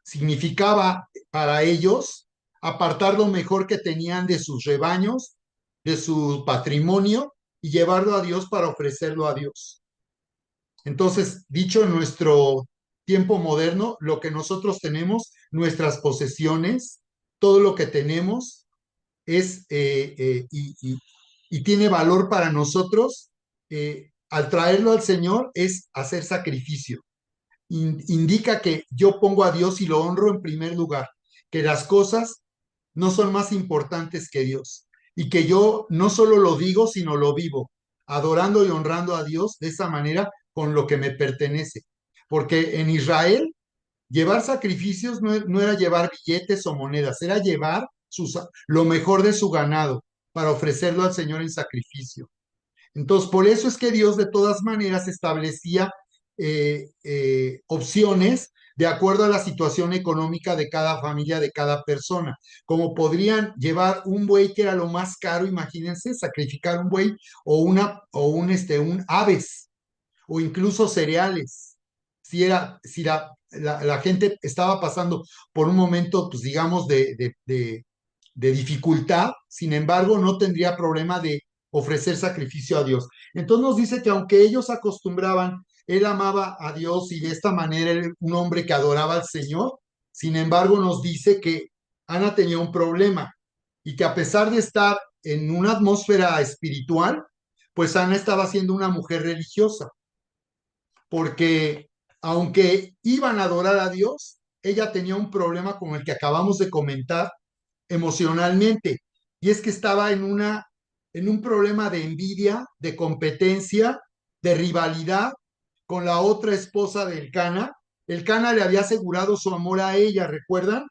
Significaba para ellos apartar lo mejor que tenían de sus rebaños, de su patrimonio y llevarlo a Dios para ofrecerlo a Dios. Entonces, dicho en nuestro tiempo moderno, lo que nosotros tenemos, nuestras posesiones, todo lo que tenemos es y tiene valor para nosotros, al traerlo al Señor es hacer sacrificio. Indica que yo pongo a Dios y lo honro en primer lugar, que las cosas no son más importantes que Dios y que yo no solo lo digo, sino lo vivo, adorando y honrando a Dios de esa manera con lo que me pertenece. Porque en Israel llevar sacrificios no era llevar billetes o monedas, era llevar lo mejor de su ganado para ofrecerlo al Señor en sacrificio. Entonces, por eso es que Dios de todas maneras establecía opciones de acuerdo a la situación económica de cada familia, de cada persona. Como podrían llevar un buey que era lo más caro, imagínense, sacrificar un buey un aves o incluso cereales. Si la gente estaba pasando por un momento, pues digamos, de dificultad, sin embargo, no tendría problema de ofrecer sacrificio a Dios. Entonces nos dice que aunque ellos acostumbraban, él amaba a Dios y de esta manera era un hombre que adoraba al Señor, sin embargo nos dice que Ana tenía un problema y que a pesar de estar en una atmósfera espiritual, pues Ana estaba siendo una mujer religiosa, porque aunque iban a adorar a Dios, ella tenía un problema como el que acabamos de comentar emocionalmente, y es que estaba en un problema de envidia, de competencia, de rivalidad con la otra esposa del Cana. El Cana le había asegurado su amor a ella, ¿recuerdan?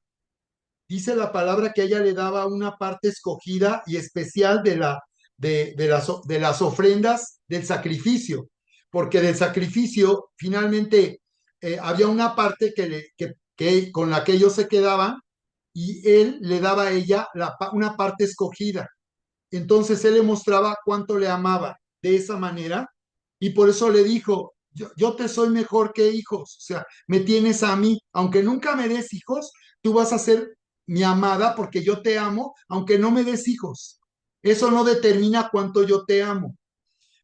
Dice la palabra que ella le daba una parte escogida y especial de las ofrendas del sacrificio, porque del sacrificio finalmente había una parte con la que ellos se quedaban y él le daba a ella una parte escogida. Entonces él le mostraba cuánto le amaba de esa manera y por eso le dijo, yo te soy mejor que hijos, o sea, me tienes a mí, aunque nunca me des hijos, tú vas a ser mi amada porque yo te amo, aunque no me des hijos. Eso no determina cuánto yo te amo.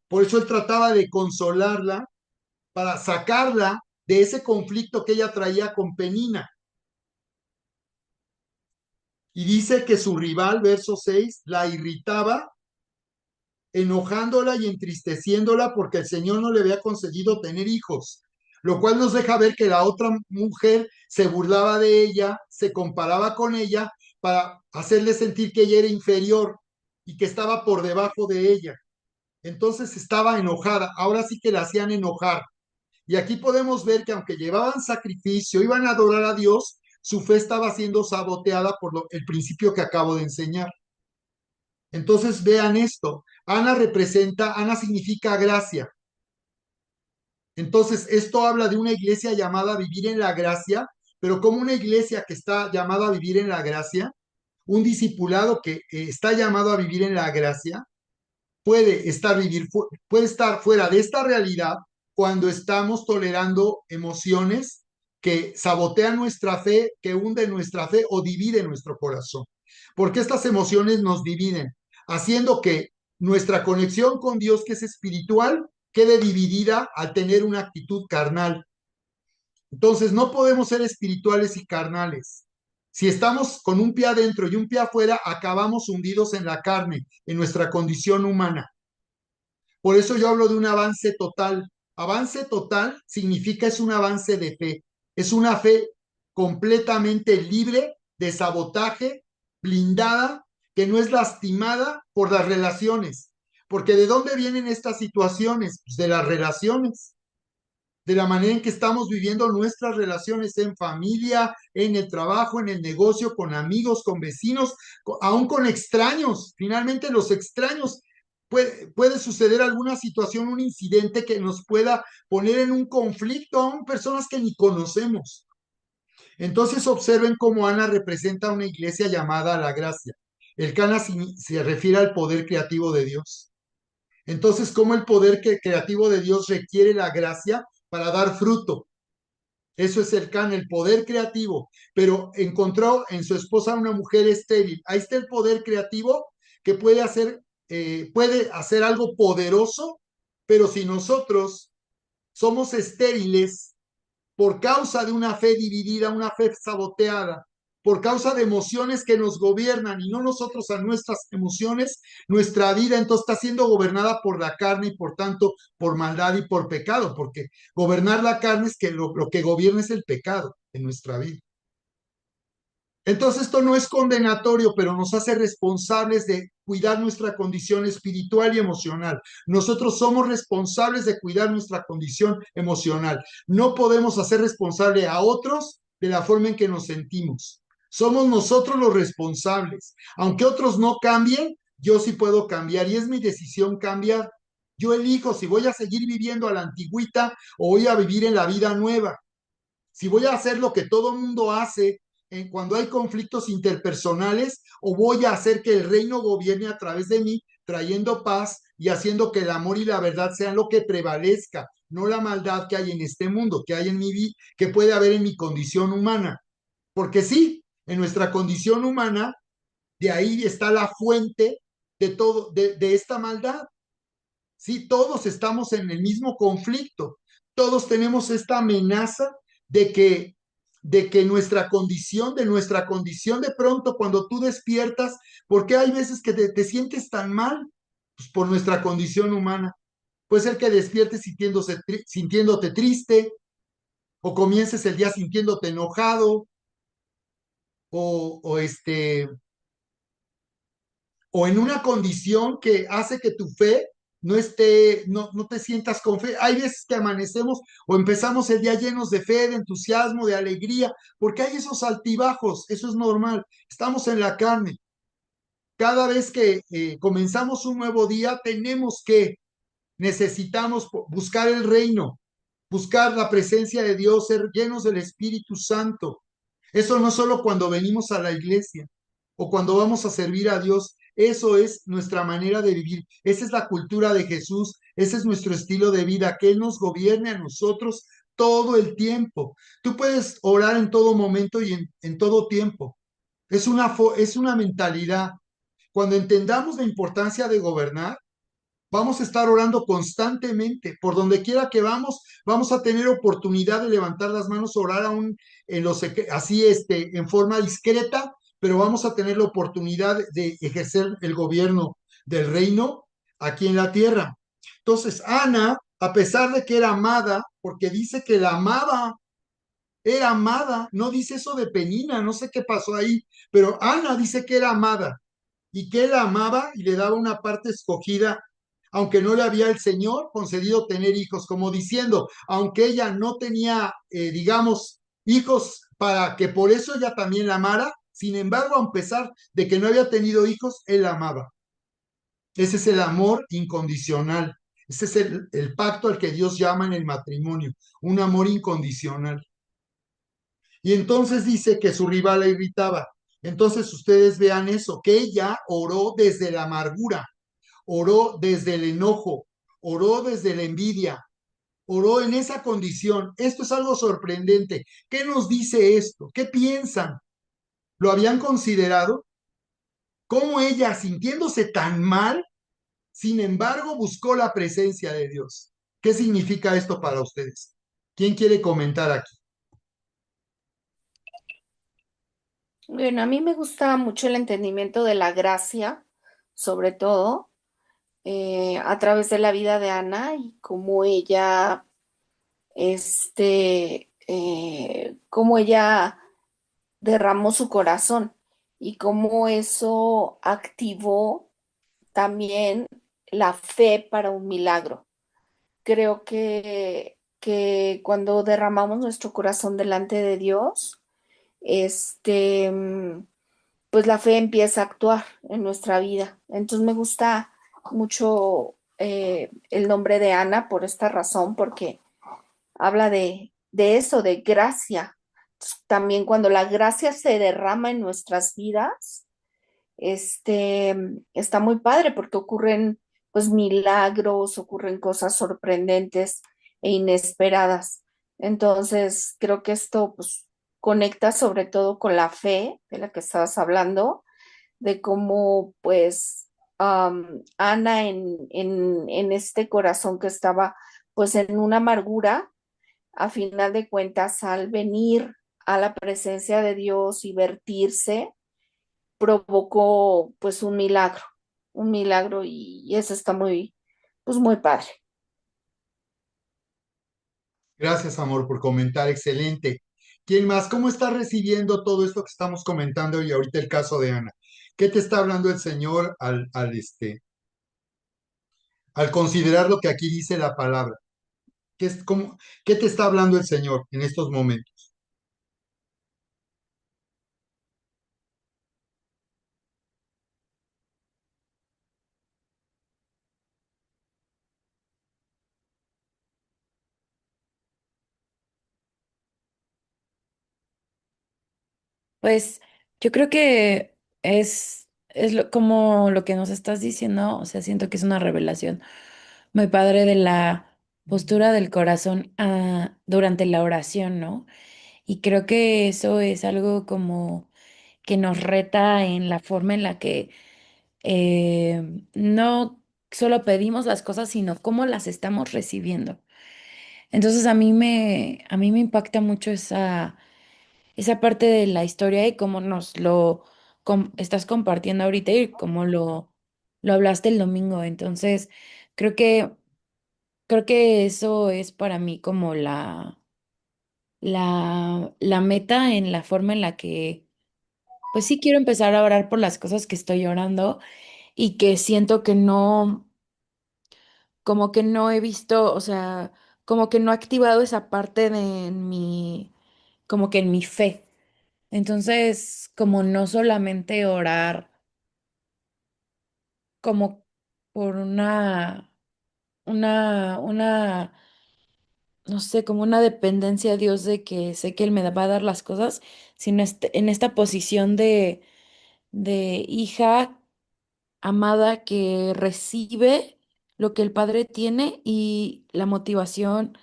Por eso él trataba de consolarla para sacarla de ese conflicto que ella traía con Penina. Y dice que su rival, verso 6, la irritaba, enojándola y entristeciéndola porque el Señor no le había concedido tener hijos, lo cual nos deja ver que la otra mujer se burlaba de ella, se comparaba con ella para hacerle sentir que ella era inferior y que estaba por debajo de ella. Entonces estaba enojada, ahora sí que la hacían enojar. Y aquí podemos ver que aunque llevaban sacrificio, iban a adorar a Dios, su fe estaba siendo saboteada por el principio que acabo de enseñar. Entonces vean esto, Ana significa gracia. Entonces esto habla de una iglesia llamada a vivir en la gracia, pero como una iglesia que está llamada a vivir en la gracia, un discipulado que está llamado a vivir en la gracia, puede estar fuera de esta realidad cuando estamos tolerando emociones que sabotean nuestra fe, que hunden nuestra fe o dividen nuestro corazón. Porque estas emociones nos dividen, haciendo que nuestra conexión con Dios, que es espiritual, quede dividida al tener una actitud carnal. Entonces, no podemos ser espirituales y carnales. Si estamos con un pie adentro y un pie afuera, acabamos hundidos en la carne, en nuestra condición humana. Por eso yo hablo de un avance total. Avance total significa es un avance de fe. Es una fe completamente libre de sabotaje, blindada, que no es lastimada por las relaciones. Porque ¿de dónde vienen estas situaciones? Pues de las relaciones, de la manera en que estamos viviendo nuestras relaciones en familia, en el trabajo, en el negocio, con amigos, con vecinos, aún con extraños. Finalmente los extraños puede suceder alguna situación, un incidente que nos pueda poner en un conflicto, aún personas que ni conocemos. Entonces observen cómo Ana representa una iglesia llamada a la gracia. El Cana se refiere al poder creativo de Dios. Entonces, ¿cómo el poder creativo de Dios requiere la gracia para dar fruto? Eso es el Can, el poder creativo. Pero encontró en su esposa una mujer estéril. Ahí está el poder creativo que puede hacer algo poderoso, pero si nosotros somos estériles por causa de una fe dividida, una fe saboteada, por causa de emociones que nos gobiernan y no nosotros a nuestras emociones, nuestra vida entonces está siendo gobernada por la carne y por tanto por maldad y por pecado, porque gobernar la carne es que lo que gobierna es el pecado en nuestra vida. Entonces esto no es condenatorio, pero nos hace responsables de cuidar nuestra condición espiritual y emocional. Nosotros somos responsables de cuidar nuestra condición emocional. No podemos hacer responsable a otros de la forma en que nos sentimos. Somos nosotros los responsables. Aunque otros no cambien, yo sí puedo cambiar y es mi decisión cambiar. Yo elijo si voy a seguir viviendo a la antigüita o voy a vivir en la vida nueva. Si voy a hacer lo que todo el mundo hace cuando hay conflictos interpersonales o voy a hacer que el reino gobierne a través de mí, trayendo paz y haciendo que el amor y la verdad sean lo que prevalezca, no la maldad que hay en este mundo, que hay en mi vida, que puede haber en mi condición humana. Porque sí, en nuestra condición humana, de ahí está la fuente de todo, de esta maldad. Sí, todos estamos en el mismo conflicto, todos tenemos esta amenaza de que, de nuestra condición de pronto cuando tú despiertas, porque hay veces que te sientes tan mal, pues por nuestra condición humana. Puede ser que despiertes sintiéndote triste, o comiences el día sintiéndote enojado, o o en una condición que hace que tu fe no te sientas con fe. Hay veces que amanecemos o empezamos el día llenos de fe, de entusiasmo, de alegría, porque hay esos altibajos, eso es normal, estamos en la carne. Cada vez que comenzamos un nuevo día, necesitamos buscar el reino, buscar la presencia de Dios, ser llenos del Espíritu Santo. Eso no solo cuando venimos a la iglesia o cuando vamos a servir a Dios, eso es nuestra manera de vivir. Esa es la cultura de Jesús, ese es nuestro estilo de vida, que Él nos gobierne a nosotros todo el tiempo. Tú puedes orar en todo momento y en todo tiempo. Es una mentalidad. Cuando entendamos la importancia de gobernar, vamos a estar orando constantemente. Por donde quiera que vamos a tener oportunidad de levantar las manos, orar aún así en forma discreta, pero vamos a tener la oportunidad de ejercer el gobierno del reino aquí en la tierra. Entonces, Ana, a pesar de que era amada, porque dice que la amaba, era amada, no dice eso de Penina, no sé qué pasó ahí, pero Ana dice que era amada y que él la amaba y le daba una parte escogida, aunque no le había el Señor concedido tener hijos, como diciendo, aunque ella no tenía, digamos, hijos para que por eso ella también la amara, sin embargo, a pesar de que no había tenido hijos, él la amaba. Ese es el amor incondicional. Ese es el pacto al que Dios llama en el matrimonio, un amor incondicional. Y entonces dice que su rival la irritaba. Entonces ustedes vean eso, que ella oró desde la amargura, oró desde el enojo, oró desde la envidia, oró en esa condición. Esto es algo sorprendente. ¿Qué nos dice esto? ¿Qué piensan? ¿Lo habían considerado? ¿Cómo ella, sintiéndose tan mal, sin embargo, buscó la presencia de Dios? ¿Qué significa esto para ustedes? ¿Quién quiere comentar aquí? Bueno, a mí me gusta mucho el entendimiento de la gracia, sobre todo a través de la vida de Ana y cómo ella, cómo ella derramó su corazón y cómo eso activó también la fe para un milagro. Creo que cuando derramamos nuestro corazón delante de Dios, este, mm, pues la fe empieza a actuar en nuestra vida. Entonces me gusta mucho el nombre de Ana por esta razón, porque habla de eso, de gracia. También cuando la gracia se derrama en nuestras vidas, está muy padre porque ocurren pues milagros, ocurren cosas sorprendentes e inesperadas. Entonces, creo que esto pues conecta sobre todo con la fe de la que estabas hablando, de cómo pues Ana en este corazón que estaba pues en una amargura, a final de cuentas al venir a la presencia de Dios y vertirse, provocó pues un milagro y eso está muy, pues muy padre. Gracias, amor, por comentar. Excelente. ¿Quién más? ¿Cómo estás recibiendo todo esto que estamos comentando y ahorita el caso de Ana? ¿Qué te está hablando el Señor al considerar lo que aquí dice la palabra? ¿Qué te está hablando el Señor en estos momentos? Pues yo creo que como lo que nos estás diciendo, o sea, siento que es una revelación muy padre de la postura del corazón durante la oración, ¿no? Y creo que eso es algo como que nos reta en la forma en la que no solo pedimos las cosas, sino cómo las estamos recibiendo. Entonces a mí me impacta mucho esa parte de la historia y cómo nos lo estás compartiendo ahorita y cómo lo hablaste el domingo. Entonces, creo que, creo que eso es para mí como la meta en la forma en la que, pues sí quiero empezar a orar por las cosas que estoy orando y que siento que no, como que no he visto, o sea, como que no he activado esa parte de como que en mi fe. Entonces, como no solamente orar como por una, no sé, como una dependencia a Dios de que sé que Él me va a dar las cosas, sino en esta posición de hija amada que recibe lo que el Padre tiene y la motivación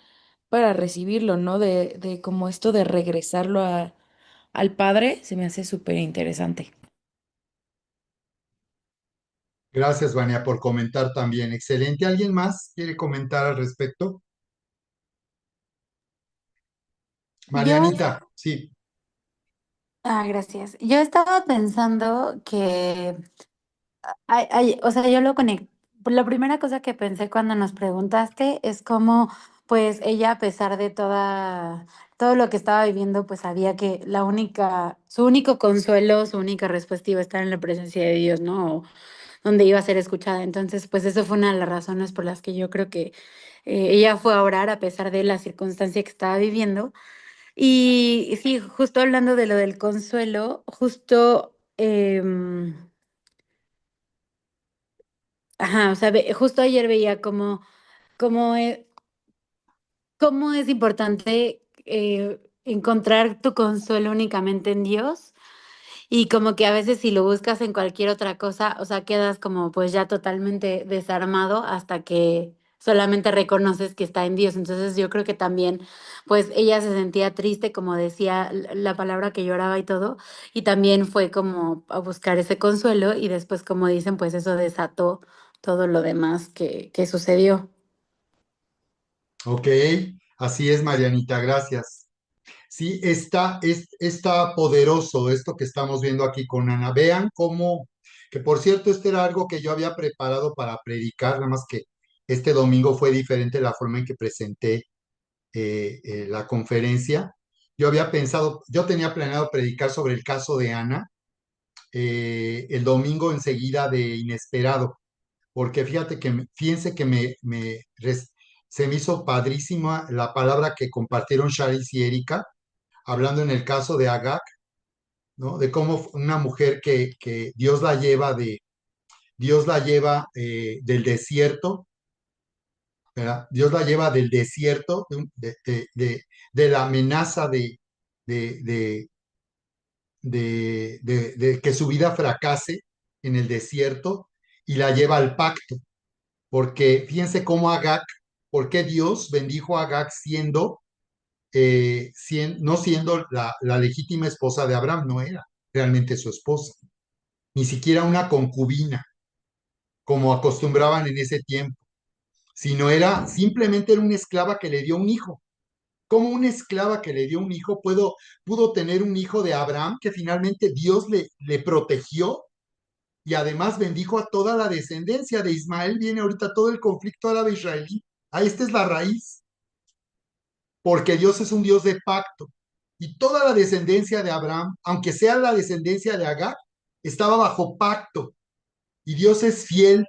para recibirlo, ¿no? De como esto de regresarlo al Padre, se me hace súper interesante. Gracias, Vania, por comentar también. Excelente. ¿Alguien más quiere comentar al respecto? Yo, Marianita, sí. gracias. Yo estaba pensando que, o sea, yo lo conecté. La primera cosa que pensé cuando nos preguntaste es cómo, pues, ella, a pesar de todo lo que estaba viviendo, pues sabía que su único consuelo, su única respuesta iba a estar en la presencia de Dios, ¿no? O donde iba a ser escuchada. Entonces, pues, eso fue una de las razones por las que yo creo que ella fue a orar a pesar de la circunstancia que estaba viviendo. Y sí, justo hablando de lo del consuelo, ajá, o sea, justo ayer veía cómo, cómo es importante encontrar tu consuelo únicamente en Dios. Y como que a veces si lo buscas en cualquier otra cosa, o sea, quedas como pues ya totalmente desarmado hasta que solamente reconoces que está en Dios. Entonces yo creo que también pues ella se sentía triste, como decía la palabra que lloraba y todo, y también fue como a buscar ese consuelo y después como dicen pues eso desató todo lo demás que sucedió. Ok, así es, Marianita, gracias. Sí, está poderoso esto que estamos viendo aquí con Ana. Vean cómo, que por cierto, esto era algo que yo había preparado para predicar, nada más que este domingo fue diferente la forma en que presenté la conferencia. Yo había pensado, yo tenía planeado predicar sobre el caso de Ana el domingo enseguida de inesperado, porque fíjate que, fíjense que se me hizo padrísima la palabra que compartieron Charis y Erika, hablando en el caso de Agag, ¿no? De cómo una mujer que Dios la lleva del desierto, ¿verdad? Dios la lleva del desierto, de la amenaza de, de, de que su vida fracase en el desierto y la lleva al pacto. Porque fíjense cómo Agag, por qué Dios bendijo a Agag no siendo la legítima esposa de Abraham, no era realmente su esposa, ni siquiera una concubina, como acostumbraban en ese tiempo, sino simplemente era una esclava que le dio un hijo. ¿Cómo una esclava que le dio un hijo pudo tener un hijo de Abraham que finalmente Dios le protegió y además bendijo a toda la descendencia de Ismael? Viene ahorita todo el conflicto árabe-israelí. Ahí esta es la raíz, porque Dios es un Dios de pacto. Y toda la descendencia de Abraham, aunque sea la descendencia de Agar, estaba bajo pacto. Y Dios es fiel.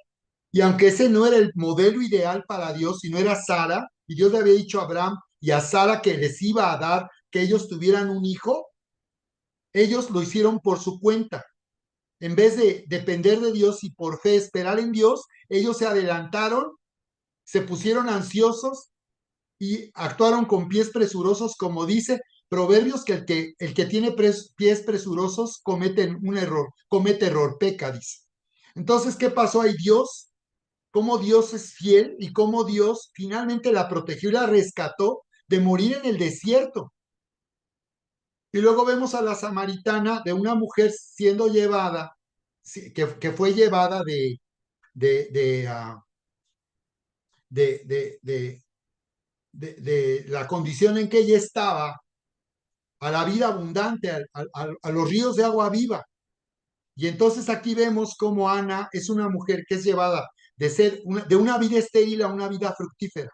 Y aunque ese no era el modelo ideal para Dios, sino era Sara, y Dios le había dicho a Abraham y a Sara que les iba a dar que ellos tuvieran un hijo, ellos lo hicieron por su cuenta. En vez de depender de Dios y por fe esperar en Dios, ellos se adelantaron, se pusieron ansiosos y actuaron con pies presurosos, como dice Proverbios, que el que tiene pies presurosos comete error, peca, dice. Entonces, ¿qué pasó ahí? Cómo Dios es fiel y cómo Dios finalmente la protegió y la rescató de morir en el desierto. Y luego vemos a la samaritana de una mujer siendo llevada, que fue llevada de, de, ah, de, de la condición en que ella estaba a la vida abundante, a los ríos de agua viva. Y entonces aquí vemos cómo Ana es una mujer que es llevada de una vida estéril a una vida fructífera.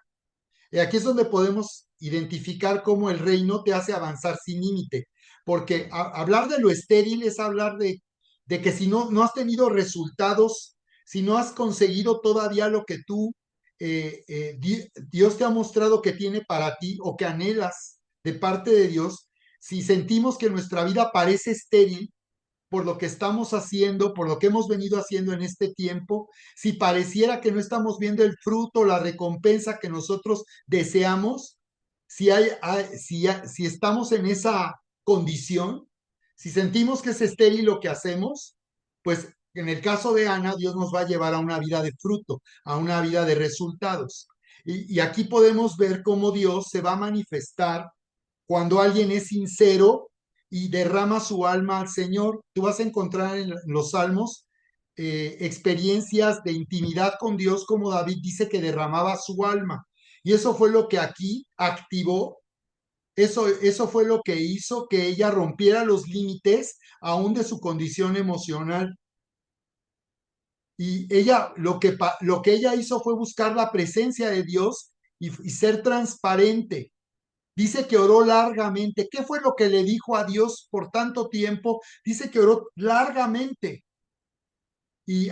Y aquí es donde podemos identificar cómo el reino te hace avanzar sin límite, porque hablar de lo estéril es hablar de que si no has tenido resultados, si no has conseguido todavía lo que Dios te ha mostrado que tiene para ti o que anhelas de parte de Dios, si sentimos que nuestra vida parece estéril, por lo que estamos haciendo, por lo que hemos venido haciendo en este tiempo, si pareciera que no estamos viendo el fruto, la recompensa que nosotros deseamos, si estamos en esa condición, si sentimos que es estéril lo que hacemos, pues en el caso de Ana, Dios nos va a llevar a una vida de fruto, a una vida de resultados. Y aquí podemos ver cómo Dios se va a manifestar cuando alguien es sincero y derrama su alma al Señor. Tú vas a encontrar en los salmos experiencias de intimidad con Dios, como David dice que derramaba su alma. Y eso fue lo que aquí activó, eso fue lo que hizo que ella rompiera los límites aún de su condición emocional. Y ella, lo que ella hizo fue buscar la presencia de Dios y ser transparente. Dice que oró largamente. ¿Qué fue lo que le dijo a Dios por tanto tiempo? Dice que oró largamente. Y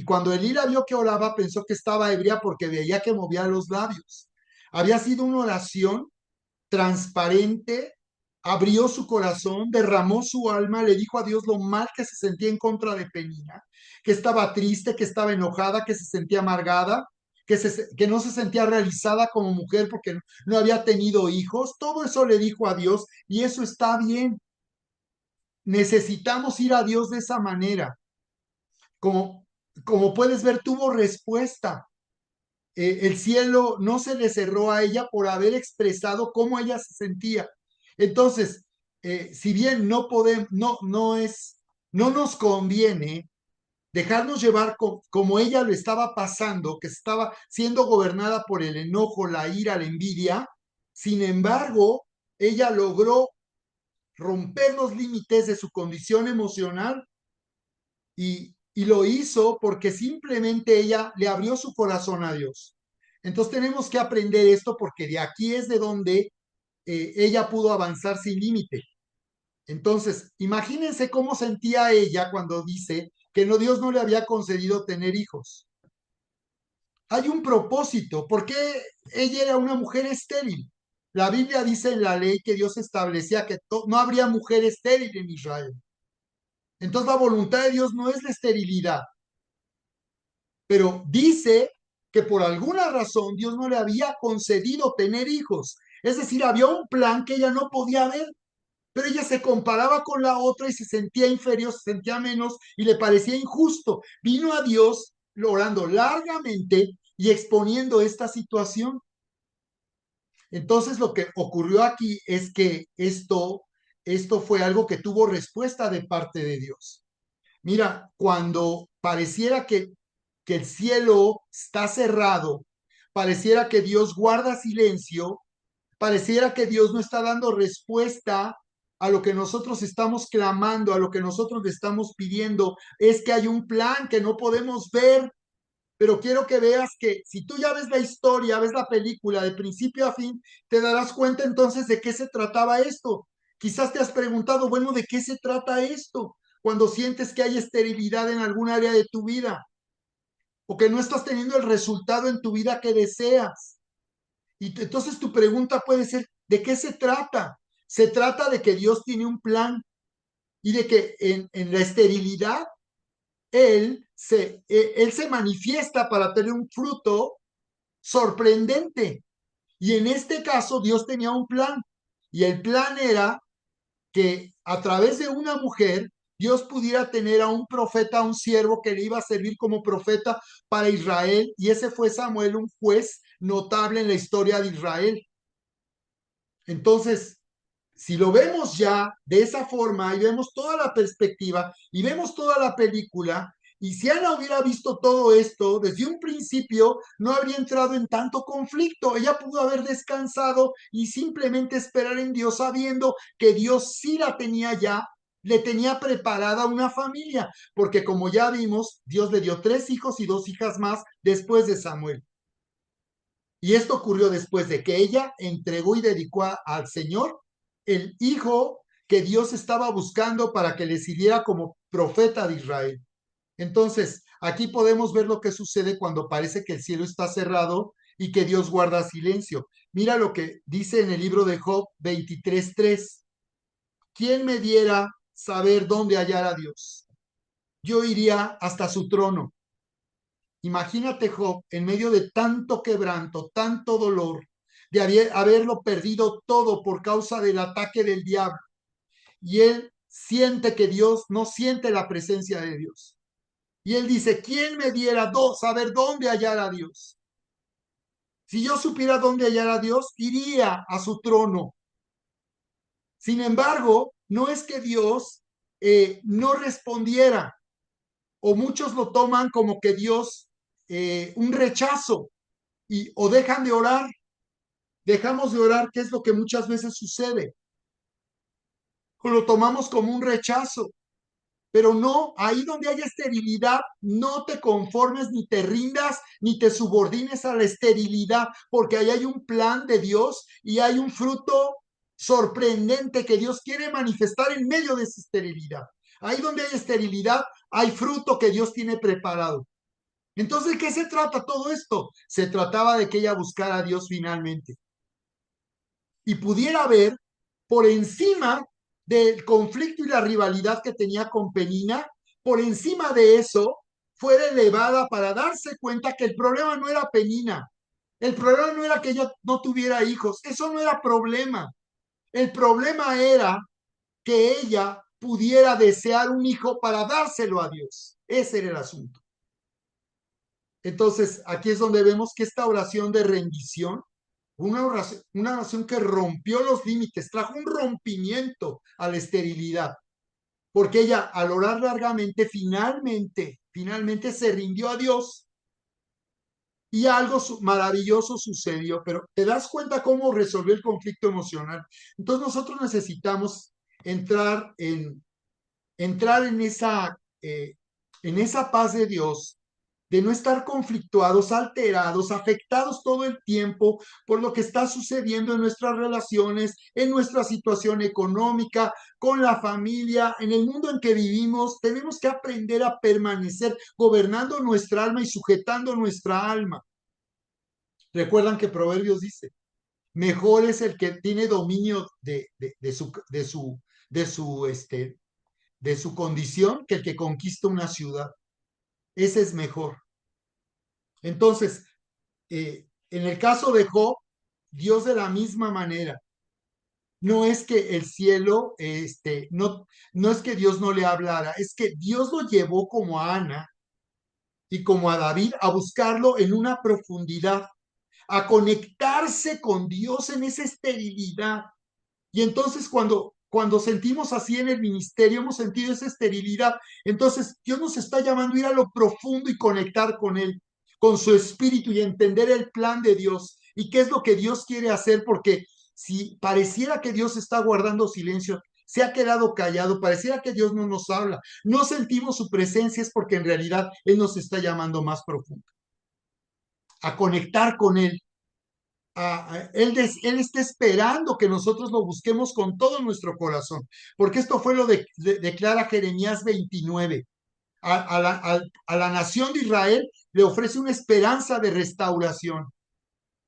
cuando Elira vio que oraba, pensó que estaba ebria porque veía que movía los labios. Había sido una oración transparente, abrió su corazón, derramó su alma, le dijo a Dios lo mal que se sentía en contra de Penina, que estaba triste, que estaba enojada, que se sentía amargada, que no se sentía realizada como mujer porque no había tenido hijos. Todo eso le dijo a Dios y eso está bien. Necesitamos ir a Dios de esa manera. Como, como puedes ver, tuvo respuesta. El cielo no se le cerró a ella por haber expresado cómo ella se sentía. Entonces, si bien no podemos, no nos conviene dejarnos llevar como ella lo estaba pasando, que estaba siendo gobernada por el enojo, la ira, la envidia. Sin embargo, ella logró romper los límites de su condición emocional y lo hizo porque simplemente ella le abrió su corazón a Dios. Entonces tenemos que aprender esto porque de aquí es de donde ella pudo avanzar sin límite. Entonces, imagínense cómo sentía ella cuando dice que no, Dios no le había concedido tener hijos. Hay un propósito, porque ella era una mujer estéril. La Biblia dice en la ley que Dios establecía que no habría mujer estéril en Israel. Entonces la voluntad de Dios no es la esterilidad, pero dice que por alguna razón Dios no le había concedido tener hijos. Es decir, había un plan que ella no podía ver, pero ella se comparaba con la otra y se sentía inferior, se sentía menos y le parecía injusto. Vino a Dios orando largamente y exponiendo esta situación. Entonces lo que ocurrió aquí es que esto fue algo que tuvo respuesta de parte de Dios. Mira, cuando pareciera que el cielo está cerrado, pareciera que Dios guarda silencio, pareciera que Dios no está dando respuesta a lo que nosotros estamos clamando, a lo que nosotros le estamos pidiendo, es que hay un plan que no podemos ver, pero quiero que veas que si tú ya ves la historia, ves la película de principio a fin, te darás cuenta entonces de qué se trataba esto. Quizás te has preguntado, bueno, ¿de qué se trata esto? Cuando sientes que hay esterilidad en algún área de tu vida o que no estás teniendo el resultado en tu vida que deseas. Y entonces tu pregunta puede ser, ¿de qué se trata? Se trata de que Dios tiene un plan y de que en la esterilidad él se manifiesta para tener un fruto sorprendente. Y en este caso Dios tenía un plan. Y el plan era que a través de una mujer Dios pudiera tener a un profeta, a un siervo que le iba a servir como profeta para Israel. Y ese fue Samuel, un juez notable en la historia de Israel. Entonces, si lo vemos ya de esa forma y vemos toda la perspectiva y vemos toda la película, y si Ana hubiera visto todo esto desde un principio, no habría entrado en tanto conflicto. Ella pudo haber descansado y simplemente esperar en Dios sabiendo que Dios sí la tenía ya, le tenía preparada una familia, porque como ya vimos, Dios le dio 3 hijos y 2 hijas más después de Samuel. Y esto ocurrió después de que ella entregó y dedicó al Señor el hijo que Dios estaba buscando para que le sirviera como profeta de Israel. Entonces, aquí podemos ver lo que sucede cuando parece que el cielo está cerrado y que Dios guarda silencio. Mira lo que dice en el libro de Job 23:3. ¿Quién me diera saber dónde hallar a Dios? Yo iría hasta su trono. Imagínate Job en medio de tanto quebranto, tanto dolor, de haberlo perdido todo por causa del ataque del diablo. Y él siente que Dios no siente la presencia de Dios. Y él dice, ¿quién me diera saber dónde hallar a Dios? Si yo supiera dónde hallar a Dios, iría a su trono. Sin embargo, no es que Dios no respondiera, o muchos lo toman como que Dios, un rechazo, o dejan de orar, dejamos de orar, que es lo que muchas veces sucede, o lo tomamos como un rechazo, pero no, ahí donde hay esterilidad, no te conformes, ni te rindas, ni te subordines a la esterilidad, porque ahí hay un plan de Dios y hay un fruto sorprendente que Dios quiere manifestar en medio de esa esterilidad. Ahí donde hay esterilidad, hay fruto que Dios tiene preparado. Entonces, ¿de qué se trata todo esto? Se trataba de que ella buscara a Dios finalmente y pudiera ver por encima del conflicto y la rivalidad que tenía con Penina, por encima de eso, fuera elevada para darse cuenta que el problema no era Penina, el problema no era que ella no tuviera hijos, eso no era problema. El problema era que ella pudiera desear un hijo para dárselo a Dios. Ese era el asunto. Entonces, aquí es donde vemos que esta oración de rendición, una oración que rompió los límites, trajo un rompimiento a la esterilidad. porque ella al orar largamente, finalmente se rindió a Dios y algo maravilloso sucedió, pero ¿te das cuenta cómo resolvió el conflicto emocional? Entonces nosotros necesitamos entrar entrar en esa paz de Dios, de no estar conflictuados, alterados, afectados todo el tiempo por lo que está sucediendo en nuestras relaciones, en nuestra situación económica, con la familia, en el mundo en que vivimos. Tenemos que aprender a permanecer gobernando nuestra alma y sujetando nuestra alma. Recuerdan que Proverbios dice, mejor es el que tiene dominio de su condición que el que conquista una ciudad. Ese es mejor. Entonces, en el caso de Job, Dios de la misma manera. No es que el cielo, no es que Dios no le hablara, es que Dios lo llevó como a Ana y como a David a buscarlo en una profundidad, a conectarse con Dios en esa esterilidad. Y entonces cuando sentimos así en el ministerio, hemos sentido esa esterilidad, entonces Dios nos está llamando a ir a lo profundo y conectar con Él, con su espíritu y entender el plan de Dios y qué es lo que Dios quiere hacer, porque si pareciera que Dios está guardando silencio, se ha quedado callado, pareciera que Dios no nos habla, no sentimos su presencia, es porque en realidad Él nos está llamando más profundo, a conectar con Él. Él está esperando que nosotros lo busquemos con todo nuestro corazón, porque esto fue lo declara Jeremías 29. A la nación de Israel le ofrece una esperanza de restauración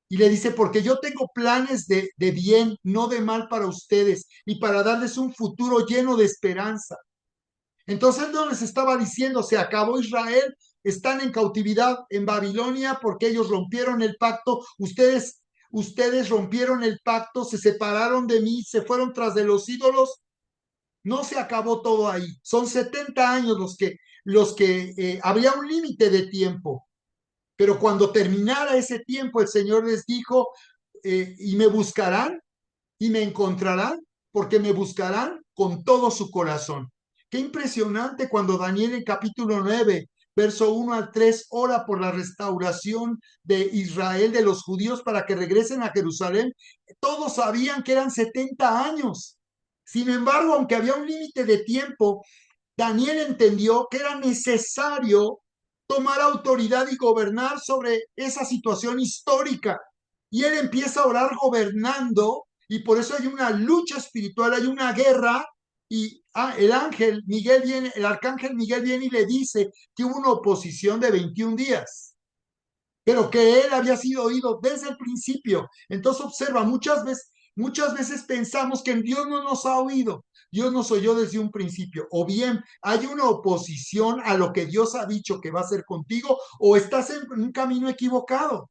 y le dice, porque yo tengo planes de bien, no de mal para ustedes y para darles un futuro lleno de esperanza. Entonces él no les estaba diciendo, se acabó Israel, están en cautividad en Babilonia porque ellos rompieron el pacto, ustedes rompieron el pacto, se separaron de mí, se fueron tras de los ídolos. No se acabó todo ahí. Son 70 años los que habría un límite de tiempo. Pero cuando terminara ese tiempo, el Señor les dijo, y me buscarán y me encontrarán, porque me buscarán con todo su corazón. Qué impresionante cuando Daniel en capítulo 9, verso 1 al 3, ora por la restauración de Israel, de los judíos, para que regresen a Jerusalén. Todos sabían que eran 70 años. Sin embargo, aunque había un límite de tiempo, Daniel entendió que era necesario tomar autoridad y gobernar sobre esa situación histórica. Y él empieza a orar gobernando, y por eso hay una lucha espiritual, hay una guerra, y el arcángel Miguel viene y le dice que hubo una oposición de 21 días, pero que él había sido oído desde el principio. Entonces observa, muchas veces pensamos que Dios no nos ha oído. Dios nos oyó desde un principio. O bien hay una oposición a lo que Dios ha dicho que va a hacer contigo, o estás en un camino equivocado.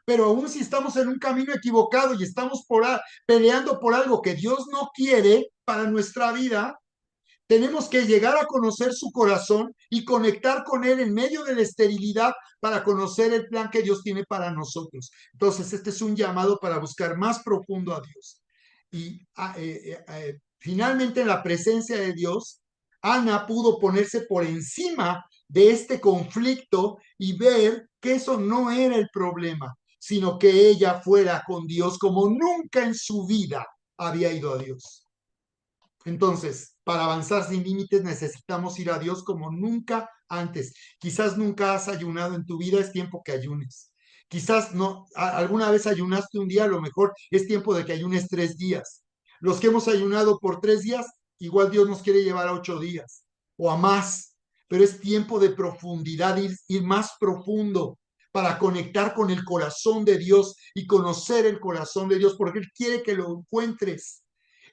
Pero aún si estamos en un camino equivocado y estamos peleando por algo que Dios no quiere para nuestra vida, tenemos que llegar a conocer su corazón y conectar con Él en medio de la esterilidad para conocer el plan que Dios tiene para nosotros. Entonces, este es un llamado para buscar más profundo a Dios. Y finalmente, en la presencia de Dios, Ana pudo ponerse por encima de este conflicto y ver que eso no era el problema, sino que ella fuera con Dios como nunca en su vida había ido a Dios. Entonces, para avanzar sin límites necesitamos ir a Dios como nunca antes. Quizás nunca has ayunado en tu vida, es tiempo que ayunes. Quizás no, alguna vez ayunaste un día, a lo mejor es tiempo de que ayunes 3 días. Los que hemos ayunado por 3 días, igual Dios nos quiere llevar a 8 días o a más, pero es tiempo de profundidad, ir más profundo para conectar con el corazón de Dios y conocer el corazón de Dios, porque Él quiere que lo encuentres.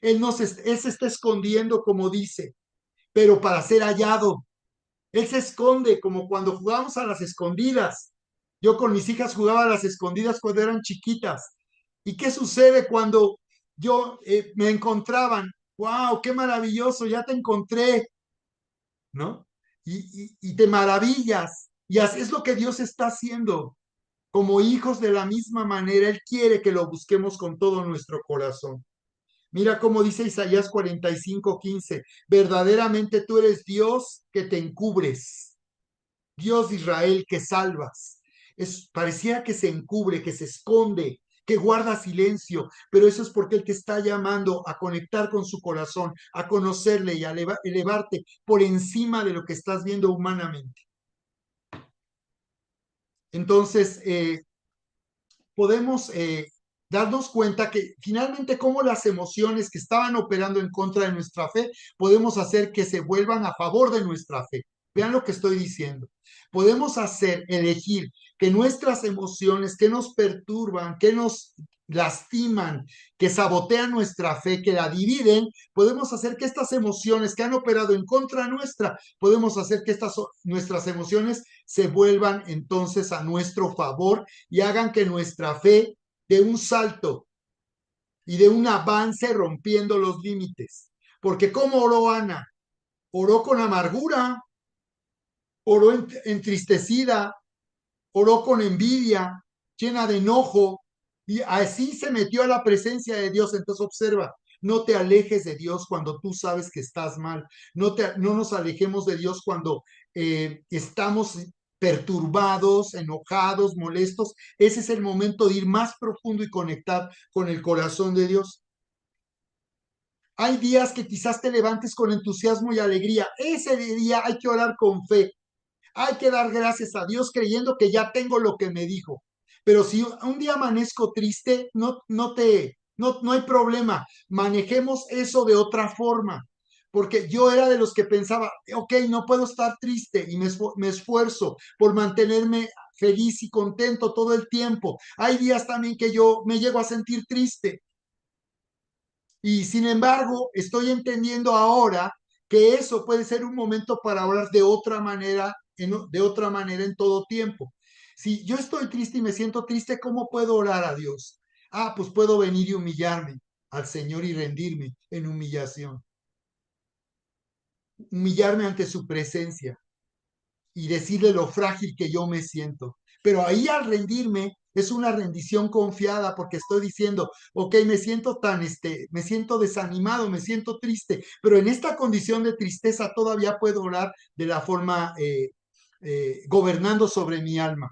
Él se está escondiendo, como dice, pero para ser hallado. Él se esconde como cuando jugábamos a las escondidas. Yo con mis hijas jugaba a las escondidas cuando eran chiquitas. ¿Y qué sucede cuando me encontraban? ¡Wow! ¡Qué maravilloso! Ya te encontré, ¿no? Y te maravillas. Y así es lo que Dios está haciendo. Como hijos de la misma manera, Él quiere que lo busquemos con todo nuestro corazón. Mira cómo dice Isaías 45:15, verdaderamente tú eres Dios que te encubres, Dios de Israel que salvas. Parecía que se encubre, que se esconde, que guarda silencio, pero eso es porque Él te está llamando a conectar con su corazón, a conocerle y a elevarte por encima de lo que estás viendo humanamente. Entonces, podemos darnos cuenta que finalmente cómo las emociones que estaban operando en contra de nuestra fe, podemos hacer que se vuelvan a favor de nuestra fe. Vean lo que estoy diciendo. Podemos elegir que nuestras emociones que nos perturban, que nos lastiman, que sabotean nuestra fe, que la dividen, podemos hacer que estas emociones que han operado en contra nuestra, podemos hacer que nuestras emociones se vuelvan entonces a nuestro favor y hagan que nuestra fe dé un salto y de un avance rompiendo los límites. Porque ¿cómo oró Ana? Oró con amargura, oró entristecida, oró con envidia, llena de enojo, y así se metió a la presencia de Dios. Entonces observa, no te alejes de Dios cuando tú sabes que estás mal. No nos alejemos de Dios cuando estamos perturbados, enojados, molestos. Ese es el momento de ir más profundo y conectar con el corazón de Dios. Hay días que quizás te levantes con entusiasmo y alegría. Ese día hay que orar con fe. Hay que dar gracias a Dios creyendo que ya tengo lo que me dijo. Pero si un día amanezco triste, no hay problema. Manejemos eso de otra forma. Porque yo era de los que pensaba, ok, no puedo estar triste y me esfuerzo por mantenerme feliz y contento todo el tiempo. Hay días también que yo me llego a sentir triste. Y sin embargo, estoy entendiendo ahora que eso puede ser un momento para orar de otra manera, de otra manera en todo tiempo. Si yo estoy triste y me siento triste, ¿cómo puedo orar a Dios? Ah, pues puedo venir y humillarme al Señor y rendirme en humillación. Humillarme ante su presencia y decirle lo frágil que yo me siento. Pero ahí al rendirme es una rendición confiada porque estoy diciendo, ok, me siento desanimado, me siento triste, pero en esta condición de tristeza todavía puedo orar de la forma gobernando sobre mi alma,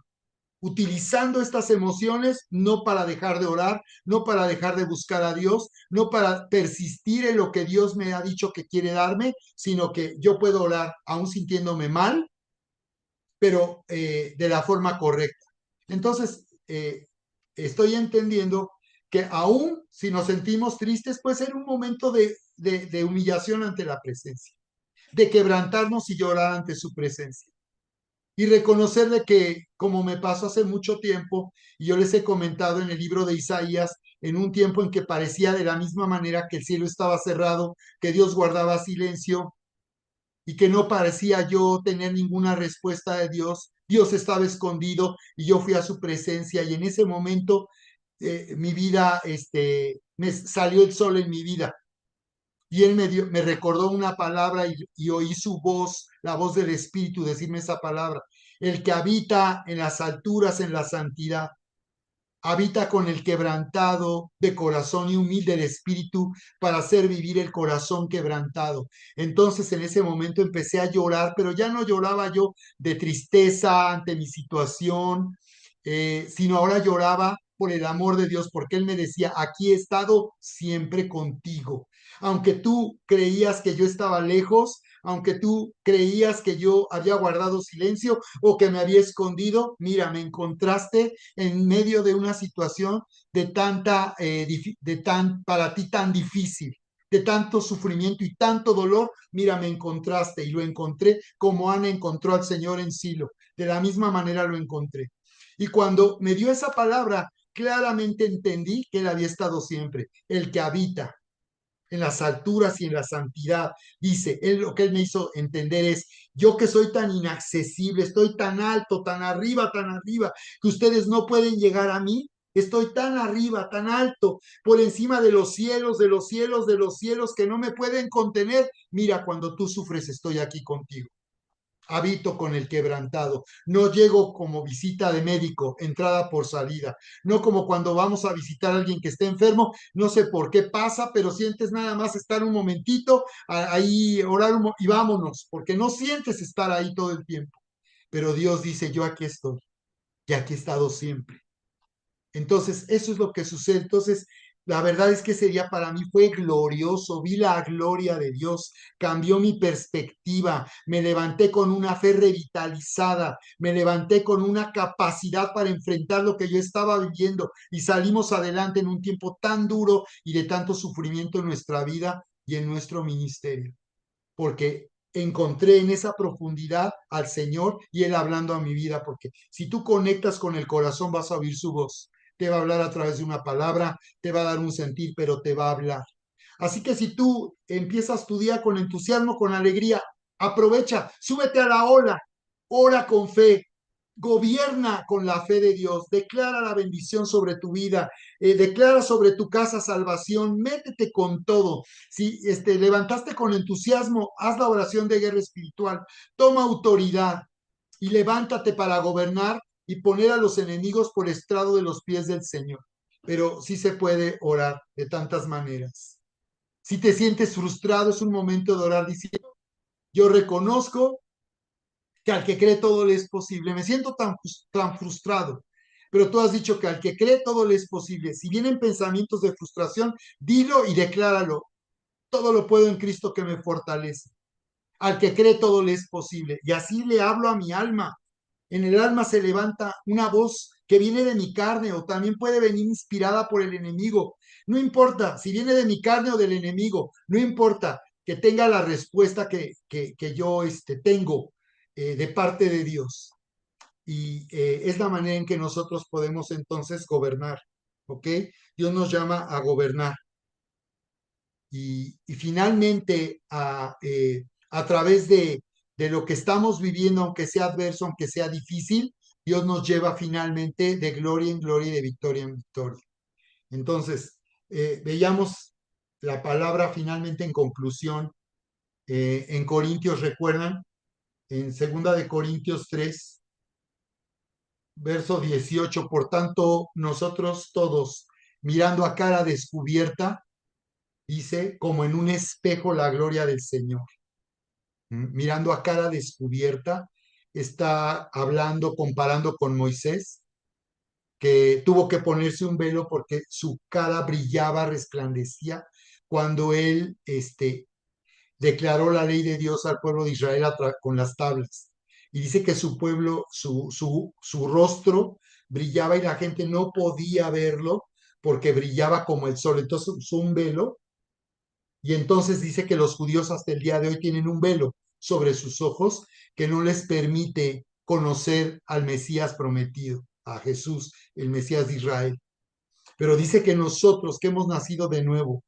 utilizando estas emociones no para dejar de orar, no para dejar de buscar a Dios, no para persistir en lo que Dios me ha dicho que quiere darme, sino que yo puedo orar aún sintiéndome mal, pero de la forma correcta. Entonces, estoy entendiendo que aún si nos sentimos tristes, puede ser un momento de humillación ante la presencia, de quebrantarnos y llorar ante su presencia. Y reconocerle que, como me pasó hace mucho tiempo, y yo les he comentado en el libro de Isaías, en un tiempo en que parecía de la misma manera que el cielo estaba cerrado, que Dios guardaba silencio, y que no parecía yo tener ninguna respuesta de Dios. Dios estaba escondido y yo fui a su presencia y en ese momento mi vida, me salió el sol en mi vida. Y él me recordó una palabra y oí su voz, la voz del Espíritu, decirme esa palabra. El que habita en las alturas, en la santidad, habita con el quebrantado de corazón y humilde de espíritu para hacer vivir el corazón quebrantado. Entonces en ese momento empecé a llorar, pero ya no lloraba yo de tristeza ante mi situación, sino ahora lloraba por el amor de Dios, porque Él me decía, aquí he estado siempre contigo. Aunque tú creías que yo estaba lejos, aunque tú creías que yo había guardado silencio o que me había escondido, mira, me encontraste en medio de una situación para ti tan difícil, de tanto sufrimiento y tanto dolor, mira, me encontraste y lo encontré como Ana encontró al Señor en Silo. De la misma manera lo encontré. Y cuando me dio esa palabra, claramente entendí que Él había estado siempre, el que habita en las alturas y en la santidad. Dice, lo que Él me hizo entender es, yo que soy tan inaccesible, estoy tan alto, tan arriba, que ustedes no pueden llegar a mí. Estoy tan arriba, tan alto, por encima de los cielos, de los cielos, de los cielos, que no me pueden contener. Mira, cuando tú sufres, estoy aquí contigo. habito con el quebrantado. No llego como visita de médico, entrada por salida. No como cuando vamos a visitar a alguien que esté enfermo, no sé por qué pasa, pero sientes nada más estar un momentito ahí, orar y vámonos, porque no sientes estar ahí todo el tiempo. Pero Dios dice, yo aquí estoy, y aquí he estado siempre. Entonces, eso es lo que sucede. Entonces, la verdad es que ese día para mí fue glorioso, vi la gloria de Dios, cambió mi perspectiva, me levanté con una fe revitalizada, me levanté con una capacidad para enfrentar lo que yo estaba viviendo y salimos adelante en un tiempo tan duro y de tanto sufrimiento en nuestra vida y en nuestro ministerio, porque encontré en esa profundidad al Señor y Él hablando a mi vida, porque si tú conectas con el corazón vas a oír su voz, te va a hablar a través de una palabra, te va a dar un sentir, pero te va a hablar. Así que si tú empiezas tu día con entusiasmo, con alegría, aprovecha, súbete a la ola, ora con fe, gobierna con la fe de Dios, declara la bendición sobre tu vida, declara sobre tu casa salvación, métete con todo. Si levantaste con entusiasmo, haz la oración de guerra espiritual, toma autoridad y levántate para gobernar y poner a los enemigos por estrado de los pies del Señor. Pero sí se puede orar de tantas maneras. Si te sientes frustrado, es un momento de orar diciendo, yo reconozco que al que cree todo le es posible. Me siento tan frustrado, pero tú has dicho que al que cree todo le es posible. Si vienen pensamientos de frustración, dilo y decláralo. Todo lo puedo en Cristo que me fortalece. Al que cree todo le es posible. Y así le hablo a mi alma. En el alma se levanta una voz que viene de mi carne o también puede venir inspirada por el enemigo. No importa si viene de mi carne o del enemigo, no importa que tenga la respuesta que yo tengo de parte de Dios. Y es la manera en que nosotros podemos entonces gobernar, ¿ok? Dios nos llama a gobernar. Y finalmente, a través de lo que estamos viviendo, aunque sea adverso, aunque sea difícil, Dios nos lleva finalmente de gloria en gloria y de victoria en victoria. Entonces, veíamos la palabra finalmente en conclusión en Corintios, ¿recuerdan? En 2 de Corintios 3, verso 18. Por tanto, nosotros todos, mirando a cara descubierta, dice, como en un espejo la gloria del Señor. Mirando a cara descubierta, está hablando, comparando con Moisés, que tuvo que ponerse un velo porque su cara brillaba, resplandecía, cuando él declaró la ley de Dios al pueblo de Israel con las tablas. Y dice que su pueblo, su rostro brillaba y la gente no podía verlo porque brillaba como el sol. Entonces usó un velo y entonces dice que los judíos hasta el día de hoy tienen un velo sobre sus ojos que no les permite conocer al Mesías prometido, a Jesús, el Mesías de Israel. Pero dice que nosotros que hemos nacido de nuevo,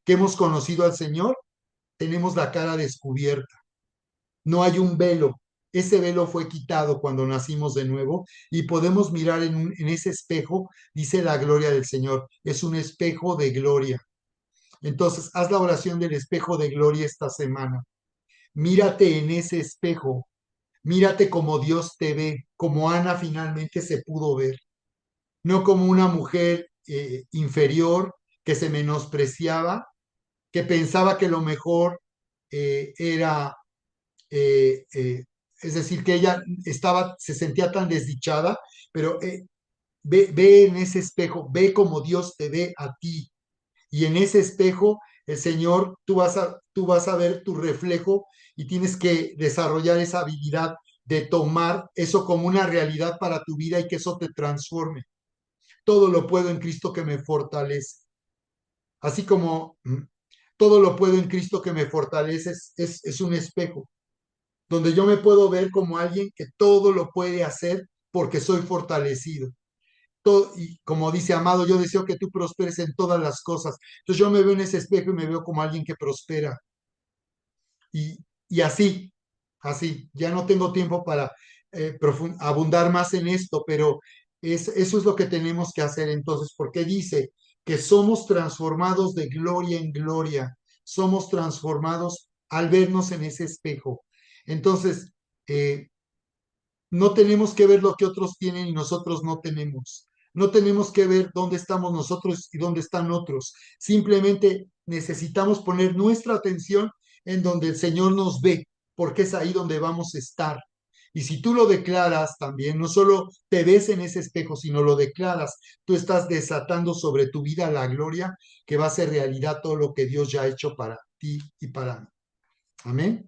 que hemos conocido al Señor, tenemos la cara descubierta. No hay un velo. Ese velo fue quitado cuando nacimos de nuevo y podemos mirar en ese espejo, dice la gloria del Señor. Es un espejo de gloria. Entonces, haz la oración del espejo de gloria esta semana. Mírate en ese espejo. Mírate como Dios te ve, como Ana finalmente se pudo ver. No como una mujer inferior que se menospreciaba, que pensaba que lo mejor era, es decir, que ella se sentía tan desdichada, pero ve en ese espejo, ve como Dios te ve a ti. Y en ese espejo, el Señor, tú vas a ver tu reflejo y tienes que desarrollar esa habilidad de tomar eso como una realidad para tu vida y que eso te transforme. Todo lo puedo en Cristo que me fortalece. Así como todo lo puedo en Cristo que me fortalece es un espejo, donde yo me puedo ver como alguien que todo lo puede hacer porque soy fortalecido. Y como dice Amado, yo deseo que tú prosperes en todas las cosas. Entonces yo me veo en ese espejo y me veo como alguien que prospera. Y así, ya no tengo tiempo para abundar más en esto, pero eso es lo que tenemos que hacer entonces, porque dice que somos transformados de gloria en gloria, somos transformados al vernos en ese espejo. Entonces, Eh, no tenemos que ver lo que otros tienen y nosotros no tenemos. No tenemos que ver dónde estamos nosotros y dónde están otros. Simplemente necesitamos poner nuestra atención en donde el Señor nos ve, porque es ahí donde vamos a estar. Y si tú lo declaras también, no solo te ves en ese espejo, sino lo declaras, tú estás desatando sobre tu vida la gloria que va a ser realidad todo lo que Dios ya ha hecho para ti y para mí. Amén.